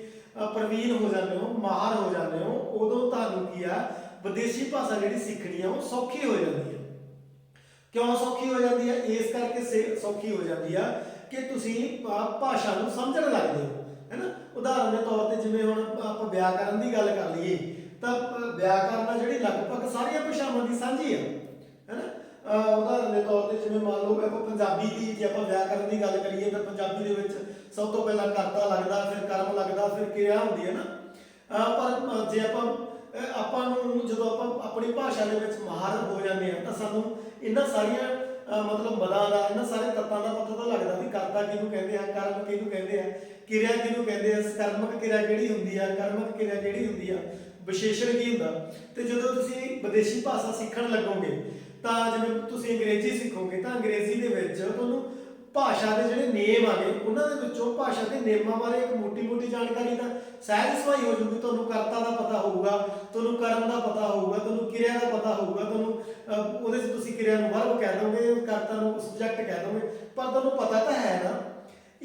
ਪ੍ਰਵੀਨ ਹੋ ਜਾਂਦੇ ਹੋ, ਮਾਹਰ ਹੋ ਜਾਂਦੇ ਹੋ, ਉਦੋਂ ਤੁਹਾਨੂੰ ਕੀ ਆ ਵਿਦੇਸ਼ੀ ਭਾਸ਼ਾ ਜਿਹੜੀ ਸਿੱਖਣੀ ਆ ਉਹ ਸੌਖੀ ਹੋ ਜਾਂਦੀ ਹੈ। ਕਿਉਂ ਸੌਖੀ ਹੋ ਜਾਂਦੀ ਹੈ? ਇਸ ਕਰਕੇ ਸੌਖੀ ਹੋ ਜਾਂਦੀ ਆ ਕਿ ਤੁਸੀਂ ਭਾਸ਼ਾ ਨੂੰ ਸਮਝਣ ਲੱਗਦੇ ਹੋ, ਹੈ ਨਾ। ਉਦਾਹਰਨ ਦੇ ਤੌਰ ਤੇ ਜਿਵੇਂ ਹੁਣ ਆਪਾਂ ਵਿਆਕਰਨ ਦੀ ਗੱਲ ਕਰ ਲਈਏ ਤਾਂ ਵਿਆਕਰਨ ਆ ਜਿਹੜੀ ਲਗਭਗ ਸਾਰੀਆਂ ਭਾਸ਼ਾਵਾਂ ਦੀ ਸਾਂਝੀ ਆ, ਹੈ ਨਾ। ਉਦਾਹਰਨ ਦੇ ਤੌਰ ਤੇ ਜਿਵੇਂ ਮੰਨ ਲਓ ਆਪਾਂ ਪੰਜਾਬੀ ਦੀ ਜੇ ਆਪਾਂ ਵਿਆਕਰਨ ਦੀ ਗੱਲ ਕਰੀਏ ਤਾਂ ਪੰਜਾਬੀ ਦੇ ਵਿੱਚ ਸਭ ਤੋਂ ਪਹਿਲਾਂ ਕਰਤਾ ਲੱਗਦਾ, ਫਿਰ ਕਰਮ ਲੱਗਦਾ, ਫਿਰ ਕਿਰਿਆ ਹੁੰਦੀ ਹੈ ਨਾ। ਪਰ ਜੇ ਆਪਾਂ ਨੂੰ ਜਦੋਂ ਆਪਾਂ ਆਪਣੀ ਭਾਸ਼ਾ ਦੇ ਵਿੱਚ ਮਾਹਰ ਹੋ ਜਾਂਦੇ ਆ ਤਾਂ ਸਾਨੂੰ ਇਹਨਾਂ ਸਾਰੀਆਂ ਮਤਲਬ ਮਦਾਂ ਦਾ, ਇਹਨਾਂ ਸਾਰੇ ਤੱਤਾਂ ਦਾ ਪਤਾ ਤਾਂ ਲੱਗਦਾ ਵੀ ਕਰਤਾ ਕਿਹਨੂੰ ਕਹਿੰਦੇ ਆ, ਕਰਮ ਕਿਹਨੂੰ ਕਹਿੰਦੇ ਆ, ਕਿਰਿਆ ਕਿਹਨੂੰ ਕਹਿੰਦੇ ਆ, ਸਕਰਮਕ ਕਿਰਿਆ ਕਿਹੜੀ ਹੁੰਦੀ ਆ, ਕਰਮਕ ਕਿਰਿਆ ਕਿਹੜੀ ਹੁੰਦੀ ਆ, ਵਿਸ਼ੇਸ਼ਣ ਕੀ ਹੁੰਦਾ। ਤੇ ਜਦੋਂ ਤੁਸੀਂ ਵਿਦੇਸ਼ੀ ਭਾਸ਼ਾ ਸਿੱਖਣ ਲੱਗੋਗੇ ਤਾਂ ਜਿਵੇਂ ਤੁਸੀਂ ਅੰਗਰੇਜ਼ੀ ਸਿੱਖੋਗੇ ਤਾਂ ਅੰਗਰੇਜ਼ੀ ਦੇ ਵਿੱਚ ਤੁਹਾਨੂੰ ਭਾਸ਼ਾ ਦੇ ਜਿਹੜੇ ਨੇਮ ਆ ਗਏ, ਉਹਨਾਂ ਦੇ ਵਿੱਚੋਂ ਭਾਸ਼ਾ ਦੇ ਨੇਮਾਂ ਬਾਰੇ ਇੱਕ ਮੋਟੀ ਜਾਣਕਾਰੀ ਤਾਂ ਸਹਿਜ ਸੁਭਾਈ ਹੋ ਜੂਗੀ। ਤੁਹਾਨੂੰ ਕਰਤਾ ਦਾ ਪਤਾ ਹੋਊਗਾ, ਤੁਹਾਨੂੰ ਕਰਮ ਦਾ ਪਤਾ ਹੋਊਗਾ, ਤੁਹਾਨੂੰ ਕਿਰਿਆ ਦਾ ਪਤਾ ਹੋਊਗਾ, ਤੁਹਾਨੂੰ ਉਹਦੇ 'ਚ ਤੁਸੀਂ ਕਿਰਿਆ ਨੂੰ ਵਰਬ ਕਹਿ ਦੋਗੇ, ਕਰਤਾ ਨੂੰ ਸਬਜੈਕਟ ਕਹਿ ਦੋਗੇ, ਪਰ ਤੁਹਾਨੂੰ ਪਤਾ ਤਾਂ ਹੈ ਨਾ।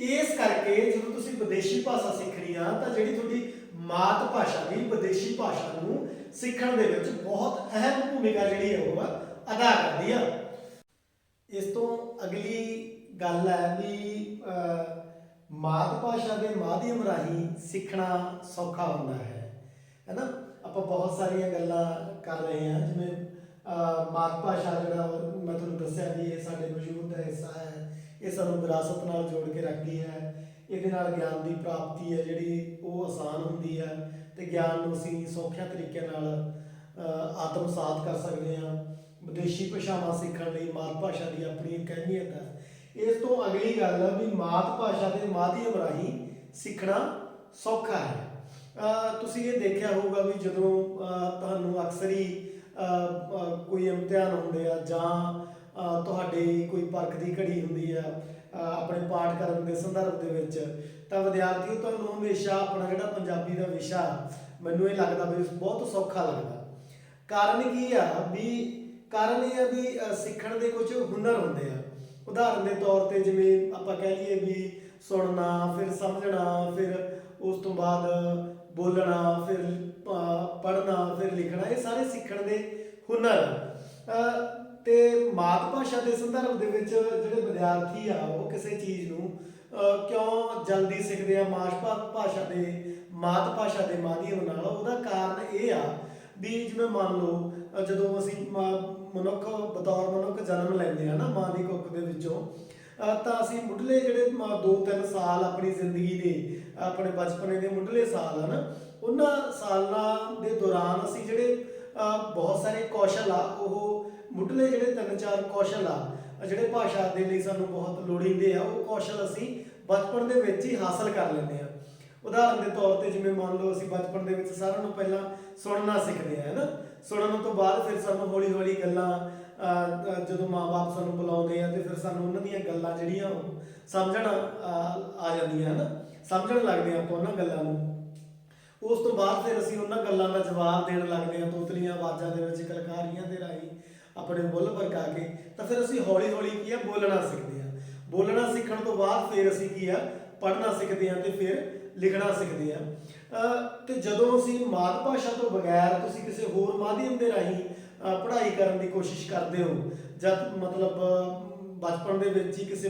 ਇਸ ਕਰਕੇ ਜਦੋਂ ਤੁਸੀਂ ਵਿਦੇਸ਼ੀ ਭਾਸ਼ਾ ਸਿੱਖਣੀ ਆ ਤਾਂ ਜਿਹੜੀ ਤੁਹਾਡੀ ਮਾਤ ਭਾਸ਼ਾ ਦੀ ਵਿਦੇਸ਼ੀ ਭਾਸ਼ਾ ਨੂੰ ਸਿੱਖਣ ਦੇ ਵਿੱਚ ਬਹੁਤ ਅਹਿਮ ਭੂਮਿਕਾ ਜਿਹੜੀ ਹੈ ਉਹ ਅਦਾ ਕਰਦੀ ਆ। ਇਸ ਤੋਂ ਅਗਲੀ ਗੱਲ ਹੈ ਵੀ ਮਾਤ ਭਾਸ਼ਾ ਦੇ ਮਾਧਿਅਮ ਰਾਹੀਂ ਸਿੱਖਣਾ ਸੌਖਾ ਹੁੰਦਾ ਹੈ ਨਾ। ਆਪਾਂ ਬਹੁਤ ਸਾਰੀਆਂ ਗੱਲਾਂ ਕਰ ਰਹੇ ਹਾਂ, ਜਿਵੇਂ ਮਾਤ ਭਾਸ਼ਾ ਜਿਹੜਾ ਮੈਂ ਤੁਹਾਨੂੰ ਦੱਸਿਆ ਵੀ ਇਹ ਸਾਡੇ ਵਜੂਦ ਦਾ ਹਿੱਸਾ ਹੈ, ਇਹ ਸਾਨੂੰ ਵਿਰਾਸਤ ਨਾਲ ਜੋੜ ਕੇ ਰੱਖਦੀ ਹੈ, ਇਹਦੇ ਨਾਲ ਗਿਆਨ ਦੀ ਪ੍ਰਾਪਤੀ ਹੈ ਜਿਹੜੀ ਉਹ ਆਸਾਨ ਹੁੰਦੀ ਹੈ ਤੇ ਗਿਆਨ ਨੂੰ ਅਸੀਂ ਸੌਖਿਆਂ ਤਰੀਕੇ ਨਾਲ ਆਤਮਸਾਤ ਕਰ ਸਕਦੇ ਹਾਂ। ਵਿਦੇਸ਼ੀ ਭਾਸ਼ਾਵਾਂ ਸਿੱਖਣ ਲਈ ਮਾਤ ਭਾਸ਼ਾ ਦੀ ਆਪਣੀ ਇੱਕ ਅਹਿਮੀਅਤ ਹੈ। ਇਸ ਤੋਂ ਅਗਲੀ ਗੱਲ ਵੀ ਮਾਤ ਭਾਸ਼ਾ ਦੇ ਮਾਧਿਅਮ ਰਾਹੀਂ ਸਿੱਖਣਾ ਸੌਖਾ ਹੈ। ਤੁਸੀਂ ਇਹ ਦੇਖਿਆ ਹੋਊਗਾ ਵੀ ਜਦੋਂ ਤੁਹਾਨੂੰ ਅਕਸਰ ਹੀ ਕੋਈ ਇਮਤਿਹਾਨ ਹੁੰਦੇ ਆ ਜਾਂ ਤੁਹਾਡੇ ਕੋਈ ਪਰਖ ਦੀ ਘੜੀ ਹੁੰਦੀ ਆ ਆਪਣੇ ਪਾਠ ਕਰਨ ਦੇ ਸੰਦਰਭ ਦੇ ਵਿੱਚ, ਤਾਂ ਵਿਦਿਆਰਥੀਓ ਤੁਹਾਨੂੰ ਹਮੇਸ਼ਾ ਆਪਣਾ ਜਿਹੜਾ ਪੰਜਾਬੀ ਦਾ ਵਿਸ਼ਾ ਮੈਨੂੰ ਇਹ ਲੱਗਦਾ ਵੀ ਬਹੁਤ ਸੌਖਾ ਲੱਗਦਾ। ਕਾਰਨ ਕੀ ਆ ਵੀ ਕਾਰਨ ਇਹ ਆ ਵੀ ਸਿੱਖਣ ਦੇ ਕੁਝ ਹੁਨਰ ਹੁੰਦੇ ਆ। ਉਦਾਹਰਨ ਦੇ ਤੌਰ ਤੇ ਜਿਵੇਂ ਆਪਾਂ ਕਹਿ ਲਈਏ ਵੀ ਸੁਣਨਾ, ਫਿਰ ਸਮਝਣਾ, ਫਿਰ ਉਸ ਤੋਂ ਬਾਅਦ ਬੋਲਣਾ, ਫਿਰ ਪੜ੍ਹਨਾ, ਫਿਰ ਲਿਖਣਾ, ਇਹ ਸਾਰੇ ਸਿੱਖਣ ਦੇ ਹੁਨਰ। ਤੇ ਮਾਤ ਭਾਸ਼ਾ ਦੇ ਸੰਦਰਭ ਦੇ ਵਿੱਚ ਜਿਹੜੇ ਵਿਦਿਆਰਥੀ ਆ ਉਹ ਕਿਸੇ ਚੀਜ਼ ਨੂੰ ਕਿਉਂ ਜਲਦੀ ਸਿੱਖਦੇ ਆ ਭਾਸ਼ਾ ਦੇ ਮਾਤ ਭਾਸ਼ਾ ਦੇ ਮਾਧਿਅਮ ਨਾਲ, ਉਹਦਾ ਕਾਰਨ ਇਹ ਆ ਵੀ ਜਿਵੇਂ ਮੰਨ ਲਓ ਜਦੋਂ ਅਸੀਂ ਬਤੌਰ ਮਨੁੱਖ ਜਨਮ ਲੈਂਦੇ ਆ ਨਾ ਮਾਂ ਦੀ ਕੁੱਖ ਦੇ ਵਿੱਚੋਂ, ਤਾਂ ਅਸੀਂ ਮੁੱਢਲੇ ਜਿਹੜੇ 2-3 ਸਾਲ ਆਪਣੀ ਜ਼ਿੰਦਗੀ ਦੇ, ਆਪਣੇ ਬਚਪਨੇ ਦੇ ਮੁੱਢਲੇ ਸਾਲ ਹਨ, ਉਹਨਾਂ ਸਾਲਾਂ ਦੇ ਦੌਰਾਨ ਅਸੀਂ ਜਿਹੜੇ ਬਹੁਤ ਸਾਰੇ ਕੌਸ਼ਲ ਆ, ਉਹ ਮੁੱਢਲੇ ਜਿਹੜੇ 3-4 ਕੌਸ਼ਲ ਆ ਜਿਹੜੇ ਭਾਸ਼ਾ ਦੇ ਲਈ ਸਾਨੂੰ ਬਹੁਤ ਲੋੜੀਂਦੇ ਆ, ਉਹ ਕੌਸ਼ਲ ਅਸੀਂ ਬਚਪਨ ਦੇ ਵਿੱਚ ਹੀ ਹਾਸਲ ਕਰ ਲੈਂਦੇ ਆ। ਉਦਾਹਰਨ ਦੇ ਤੌਰ ਤੇ ਜਿਵੇਂ ਮੰਨ ਲਓ ਅਸੀਂ ਬਚਪਨ ਦੇ ਵਿੱਚ ਸਾਰਿਆਂ ਨੂੰ ਪਹਿਲਾਂ ਸੁਣਨਾ ਸਿੱਖਦੇ ਆ, ਹੈ ਨਾ। ਸੁਣਨ ਤੋਂ ਬਾਅਦ ਫਿਰ ਸਾਨੂੰ ਹੌਲੀ ਗੱਲਾਂ ਜਦੋਂ ਮਾਂ-ਬਾਪ ਸਾਨੂੰ ਬੁਲਾਉਂਦੇ ਆ ਤੇ ਫਿਰ ਸਾਨੂੰ ਉਹਨਾਂ ਦੀਆਂ ਗੱਲਾਂ ਜਿਹੜੀਆਂ ਉਹ ਸਮਝਣ ਆ ਜਾਂਦੀਆਂ, ਹੈ ਨਾ, ਸਮਝਣ ਲੱਗਦੇ ਆ ਆਪਾਂ ਉਹਨਾਂ ਗੱਲਾਂ ਨੂੰ। ਉਸ ਤੋਂ ਬਾਅਦ ਫਿਰ ਅਸੀਂ ਉਹਨਾਂ ਗੱਲਾਂ ਦਾ ਜਵਾਬ ਦੇਣ ਲੱਗਦੇ ਆ ਤੋਤਲੀਆਂ ਆਵਾਜ਼ਾਂ ਦੇ ਵਿੱਚ, ਕਲਕਾਰੀਆਂ ਦੇ ਰਾਹੀਂ ਆਪਣੇ ਬੁੱਲ ਭਰਕਾ ਕੇ। ਤਾਂ ਫਿਰ ਅਸੀਂ ਹੌਲੀ ਕੀ ਆ ਬੋਲਣਾ ਸਿੱਖਦੇ ਆ। ਬੋਲਣਾ ਸਿੱਖਣ ਤੋਂ ਬਾਅਦ ਫਿਰ ਅਸੀਂ ਕੀ ਆ ਪੜ੍ਹਨਾ ਸਿੱਖਦੇ ਆ ਤੇ ਫਿਰ ਲਿਖਣਾ ਸਿੱਖਦੇ ਆ। ਤੇ ਜਦੋਂ ਅਸੀਂ ਮਾਤ ਭਾਸ਼ਾ ਤੋਂ ਬਗੈਰ ਤੁਸੀਂ ਕਿਸੇ ਹੋਰ ਮਾਧਿਅਮ ਦੇ ਰਾਹੀਂ ਪੜ੍ਹਾਈ ਕਰਨ ਦੀ ਕੋਸ਼ਿਸ਼ ਕਰਦੇ ਹੋ, ਜਦ ਮਤਲਬ ਬਚਪਨ ਦੇ ਵਿੱਚ ਹੀ ਕਿਸੇ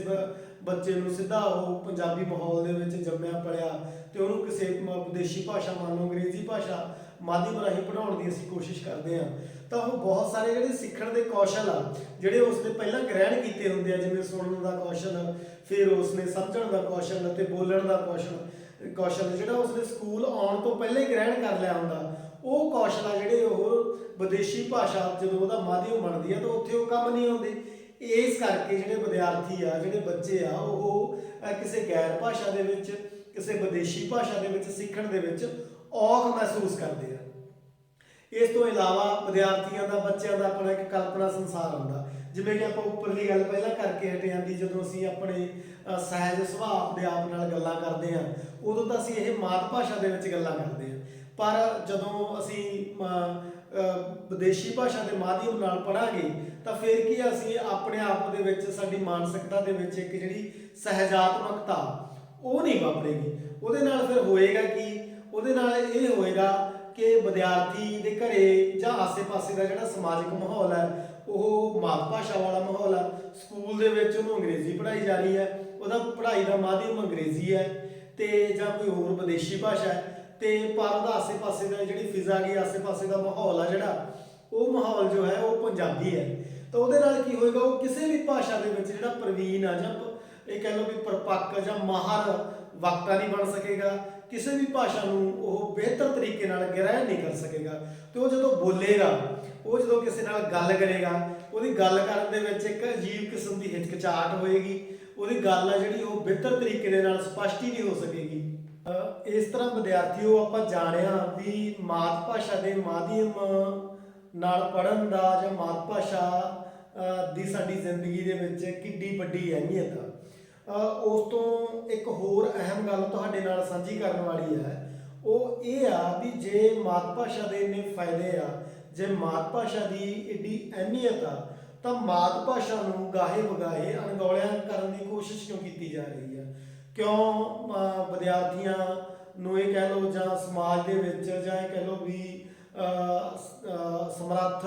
ਬੱਚੇ ਨੂੰ ਸਿੱਧਾ ਉਹ ਪੰਜਾਬੀ ਮਾਹੌਲ ਦੇ ਵਿੱਚ ਜੰਮਿਆ ਪਲਿਆ ਤੇ ਉਹਨੂੰ ਕਿਸੇ ਵਿਦੇਸ਼ੀ ਭਾਸ਼ਾ ਮੰਨ ਲਓ ਅੰਗਰੇਜ਼ੀ ਭਾਸ਼ਾ ਮਾਧਿਅਮ ਰਾਹੀਂ ਪੜ੍ਹਾਉਣ ਦੀ ਅਸੀਂ ਕੋਸ਼ਿਸ਼ ਕਰਦੇ ਹਾਂ, ਤਾਂ ਉਹ ਬਹੁਤ ਸਾਰੇ ਜਿਹੜੇ ਸਿੱਖਣ ਦੇ ਕੌਸ਼ਲ ਆ ਜਿਹੜੇ ਉਸਨੇ ਪਹਿਲਾਂ ਗ੍ਰਹਿਣ ਕੀਤੇ ਹੁੰਦੇ ਆ, ਜਿਵੇਂ ਸੁਣਨ ਦਾ ਕੌਸ਼ਲ, ਫਿਰ ਉਸਨੇ ਸਮਝਣ ਦਾ ਕੌਸ਼ਲ ਅਤੇ ਬੋਲਣ ਦਾ ਕੌਸ਼ਲ ਜਿਹੜਾ ਉਸਨੇ ਸਕੂਲ ਆਉਣ ਤੋਂ ਪਹਿਲਾਂ ਹੀ ਗ੍ਰਹਿਣ ਕਰ ਲਿਆ ਹੁੰਦਾ, ਉਹ ਕੌਸ਼ਲ ਆ ਜਿਹੜੇ ਉਹ ਵਿਦੇਸ਼ੀ ਭਾਸ਼ਾ ਜਦੋਂ ਉਹਦਾ ਮਾਧਿਅਮ ਬਣਦੀ ਆ ਤਾਂ ਉੱਥੇ ਉਹ ਕੰਮ ਨਹੀਂ ਆਉਂਦੇ। ਇਸ ਕਰਕੇ ਜਿਹੜੇ ਵਿਦਿਆਰਥੀ ਆ, ਜਿਹੜੇ ਬੱਚੇ ਆ, ਉਹ ਕਿਸੇ ਗੈਰ ਭਾਸ਼ਾ ਦੇ ਵਿੱਚ, ਕਿਸੇ ਵਿਦੇਸ਼ੀ ਭਾਸ਼ਾ ਦੇ ਵਿੱਚ ਸਿੱਖਣ ਦੇ ਵਿੱਚ ਔਖ ਮਹਿਸੂਸ ਕਰਦੇ ਆ। ਇਸ ਤੋਂ ਇਲਾਵਾ ਵਿਦਿਆਰਥੀਆਂ ਦਾ, ਬੱਚਿਆਂ ਦਾ ਆਪਣਾ ਇੱਕ ਕਲਪਨਾ ਸੰਸਾਰ ਹੁੰਦਾ, ਜਿਵੇਂ ਕਿ ਆਪਾਂ ਉੱਪਰਲੀ ਗੱਲ ਪਹਿਲਾਂ ਕਰਕੇ ਹਟੇ ਹਾਂ ਵੀ ਜਦੋਂ ਅਸੀਂ ਆਪਣੇ ਸਹਿਜ ਸੁਭਾਅ ਦੇ ਆਪ ਨਾਲ ਗੱਲਾਂ ਕਰਦੇ ਹਾਂ ਉਦੋਂ ਤਾਂ ਅਸੀਂ ਇਹ ਮਾਤ ਭਾਸ਼ਾ ਦੇ ਵਿੱਚ ਗੱਲਾਂ ਕਰਦੇ ਹਾਂ, ਪਰ ਜਦੋਂ ਅਸੀਂ ਵਿਦੇਸ਼ੀ ਭਾਸ਼ਾ ਦੇ ਮਾਧਿਅਮ ਨਾਲ ਪੜ੍ਹਾਂਗੇ ਤਾਂ ਫਿਰ ਕੀ ਅਸੀਂ ਆਪਣੇ ਆਪ ਦੇ ਵਿੱਚ, ਸਾਡੀ ਮਾਨਸਿਕਤਾ ਦੇ ਵਿੱਚ ਇੱਕ ਜਿਹੜੀ ਸਹਿਜਾਤਮਕਤਾ ਉਹ ਨਹੀਂ ਵਾਪਰੇਗੀ। ਉਹਦੇ ਨਾਲ ਫਿਰ ਹੋਏਗਾ ਕੀ, ਉਹਦੇ ਨਾਲ ਇਹ ਹੋਏਗਾ ਕਿ ਵਿਦਿਆਰਥੀ ਦੇ ਘਰੇ ਜਾਂ ਆਸੇ-ਪਾਸੇ ਦਾ ਜਿਹੜਾ ਸਮਾਜਿਕ ਮਾਹੌਲ ਹੈ ਉਹ ਮਾਤ ਭਾਸ਼ਾ ਵਾਲਾ ਮਾਹੌਲ ਹੈ। ਸਕੂਲ ਦੇ ਵਿੱਚ ਉਹਨੂੰ ਅੰਗਰੇਜ਼ੀ ਪੜ੍ਹਾਈ ਜਾ ਰਹੀ ਹੈ, ਉਹਦਾ ਪੜ੍ਹਾਈ ਦਾ ਮਾਧਿਅਮ ਅੰਗਰੇਜ਼ੀ ਹੈ ਤੇ ਜਾਂ ਕੋਈ ਹੋਰ ਵਿਦੇਸ਼ੀ ਭਾਸ਼ਾ ਹੈ, ਤੇ ਪਰ ਉਹਦਾ ਆਸੇ-ਪਾਸੇ ਦਾ ਜਿਹੜੀ ਫਿਜ਼ਾ ਗਈ ਆਸੇ-ਪਾਸੇ ਦਾ ਮਾਹੌਲ ਆ ਜਿਹੜਾ ਉਹ ਮਾਹੌਲ ਜੋ ਹੈ ਉਹ ਪੰਜਾਬੀ ਹੈ। ਤਾਂ ਉਹਦੇ ਨਾਲ ਕੀ ਹੋਏਗਾ, ਉਹ ਕਿਸੇ ਵੀ ਭਾਸ਼ਾ ਦੇ ਵਿੱਚ ਜਿਹੜਾ ਪ੍ਰਵੀਨ ਆ ਜਾਂ ਇਹ ਕਹਿ ਲਓ ਵੀ ਪਰਪੱਕ ਜਾਂ ਮਾਹਰ ਵਕਤਾ ਨਹੀਂ ਬਣ ਸਕੇਗਾ, ਕਿਸੇ ਵੀ ਭਾਸ਼ਾ ਨੂੰ ਉਹ ਬਿਹਤਰ ਤਰੀਕੇ ਨਾਲ ਗ੍ਰਹਿਣ ਨਹੀਂ ਕਰ ਸਕੇਗਾ। ਤੇ ਉਹ ਜਦੋਂ ਬੋਲੇਗਾ, ਉਹ ਜਦੋਂ ਕਿਸੇ ਨਾਲ ਗੱਲ ਕਰੇਗਾ, ਉਹਦੀ ਗੱਲ ਕਰਨ ਦੇ ਵਿੱਚ ਇੱਕ ਅਜੀਬ ਕਿਸਮ ਦੀ ਹਿਚਕਚਾਹਟ ਹੋਏਗੀ, ਉਹਦੀ ਗੱਲ ਆ ਜਿਹੜੀ ਉਹ ਬਿਹਤਰ ਤਰੀਕੇ ਦੇ ਨਾਲ ਸਪਸ਼ਟ ਹੀ ਨਹੀਂ ਹੋ ਸਕੇਗੀ। ਇਸ ਤਰ੍ਹਾਂ ਵਿਦਿਆਰਥੀਓ ਆਪਾਂ ਜਾਣਿਆ ਵੀ ਮਾਤ ਭਾਸ਼ਾ ਦੇ ਮਾਧਿਅਮ ਨਾਲ ਪੜ੍ਹਨ ਦਾ ਜਾਂ ਮਾਤ ਭਾਸ਼ਾ ਦੀ ਸਾਡੀ ਜ਼ਿੰਦਗੀ ਦੇ ਵਿੱਚ ਕਿੱਡੀ ਵੱਡੀ ਅਹਿਮੀਅਤ ਆ। ਉਸ ਤੋਂ ਇੱਕ ਹੋਰ ਅਹਿਮ ਗੱਲ ਤੁਹਾਡੇ ਨਾਲ ਸਾਂਝੀ ਕਰਨ ਵਾਲੀ ਹੈ, ਉਹ ਇਹ ਆ ਵੀ ਜੇ ਮਾਤ ਭਾਸ਼ਾ ਦੇ ਇੰਨੇ ਫਾਇਦੇ ਆ, ਜੇ ਮਾਤ ਭਾਸ਼ਾ ਦੀ ਏਡੀ ਅਹਿਮੀਅਤ ਆ, ਤਾਂ ਮਾਤ ਭਾਸ਼ਾ ਨੂੰ ਗਾਹੇ ਵਗਾਹੇ ਅਣਗੌਲਿਆਂ ਕਰਨ ਦੀ ਕੋਸ਼ਿਸ਼ ਕਿਉਂ ਕੀਤੀ ਜਾ ਰਹੀ ਹੈ? ਕਿਉਂ ਵਿਦਿਆਰਥੀਆਂ ਨੂੰ ਇਹ ਕਹਿ ਲਓ ਜਾਂ ਸਮਾਜ ਦੇ ਵਿੱਚ ਜਾਂ ਇਹ ਕਹਿ ਲਓ ਵੀ ਸਮਰੱਥ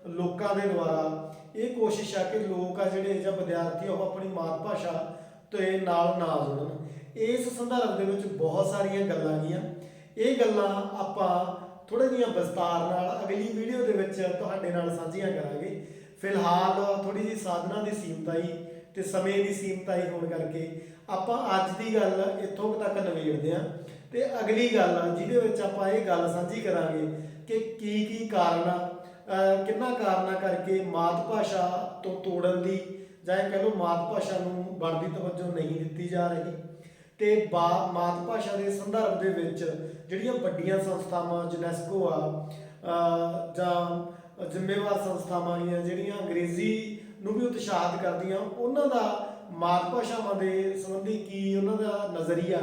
ਲੋਕਾਂ ਦੇ ਦੁਆਰਾ ਇਹ ਕੋਸ਼ਿਸ਼ ਆ ਕਿ ਲੋਕ ਆ ਜਿਹੜੇ ਜਾਂ ਵਿਦਿਆਰਥੀ ਉਹ ਆਪਣੀ ਮਾਤ ਭਾਸ਼ਾ ਤੇ ਨਾਲ ਨਾ ਜੁੜਨ? ਇਸ ਸੰਦਰਭ ਦੇ ਵਿੱਚ ਬਹੁਤ ਸਾਰੀਆਂ ਗੱਲਾਂ ਗੀਆਂ। ਇਹ ਗੱਲਾਂ ਆਪਾਂ ਥੋੜ੍ਹੇ ਜਿਹੀਆਂ ਵਿਸਤਾਰ ਨਾਲ ਅਗਲੀ ਵੀਡੀਓ ਦੇ ਵਿੱਚ ਤੁਹਾਡੇ ਨਾਲ ਸਾਂਝੀਆਂ ਕਰਾਂਗੇ। ਫਿਲਹਾਲ ਥੋੜ੍ਹੀ ਜਿਹੀ ਸਾਧਨਾਂ ਦੀ ਸੀਮਤਾਈ ਤੇ ਸਮੇਂ ਦੀ ਸੀਮਤਾਈ ਹੋਣ ਕਰਕੇ ਆਪਾਂ ਅੱਜ ਦੀ ਗੱਲ ਇੱਥੋਂ ਤੱਕ ਨਿਬੇੜਦੇ ਹਾਂ, ਤੇ ਅਗਲੀ ਗੱਲ ਜਿਹਦੇ ਵਿੱਚ ਆਪਾਂ ਇਹ ਗੱਲ ਸਾਂਝੀ ਕਰਾਂਗੇ ਕਿ ਕੀ ਕਾਰਨ ਆ, ਕਿੰਨਾ ਕਾਰਨਾਂ ਕਰਕੇ ਮਾਤ ਭਾਸ਼ਾ ਤੋਂ ਤੋੜਨ ਦੀ ਜਾਂ ਇਹ ਕਹਿ ਲਓ ਮਾਤ ਭਾਸ਼ਾ ਨੂੰ ਬਣਦੀ ਤਵੱਜੋ ਨਹੀਂ ਦਿੱਤੀ ਜਾ ਰਹੀ, ਤੇ ਮਾਤ ਭਾਸ਼ਾ ਦੇ ਸੰਦਰਭ ਦੇ ਵਿੱਚ ਜਿਹੜੀਆਂ ਵੱਡੀਆਂ ਸੰਸਥਾਵਾਂ ਯੂਨੈਸਕੋ ਆ ਜਾਂ ਜ਼ਿੰਮੇਵਾਰ ਸੰਸਥਾਵਾਂ ਗੀਆਂ ਜਿਹੜੀਆਂ ਅੰਗਰੇਜ਼ੀ ਨੂੰ ਵੀ ਉਤਸ਼ਾਹਿਤ ਕਰਦੀਆਂ, ਉਹਨਾਂ ਦਾ ਮਾਤ ਭਾਸ਼ਾਵਾਂ ਦੇ ਸੰਬੰਧੀ ਕੀ ਉਹਨਾਂ ਦਾ ਨਜ਼ਰੀਆ,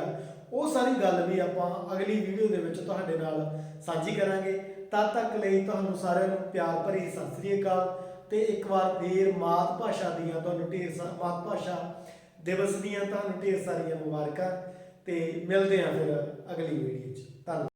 ਉਹ ਸਾਰੀ ਗੱਲ ਵੀ ਆਪਾਂ ਅਗਲੀ ਵੀਡੀਓ ਦੇ ਵਿੱਚ ਤੁਹਾਡੇ ਨਾਲ ਸਾਂਝੀ ਕਰਾਂਗੇ। ਤਦ ਤੱਕ ਲਈ ਤੁਹਾਨੂੰ ਸਾਰਿਆਂ ਨੂੰ ਪਿਆਰ ਭਰੀ ਸਤਿ ਸ੍ਰੀ ਅਕਾਲ, ਤੇ ਇੱਕ ਵਾਰ ਫੇਰ ਮਾਤ ਭਾਸ਼ਾ ਦੀਆਂ ਤੁਹਾਨੂੰ ਮਾਤ ਭਾਸ਼ਾ ਦਿਵਸ ਦੀਆਂ ਤੁਹਾਨੂੰ ਢੇਰ ਸਾਰੀਆਂ ਮੁਬਾਰਕਾਂ, ਤੇ ਮਿਲਦੇ ਹਾਂ ਫਿਰ ਅਗਲੀ ਵੀਡੀਓ 'ਚ। ਧੰਨਵਾਦ।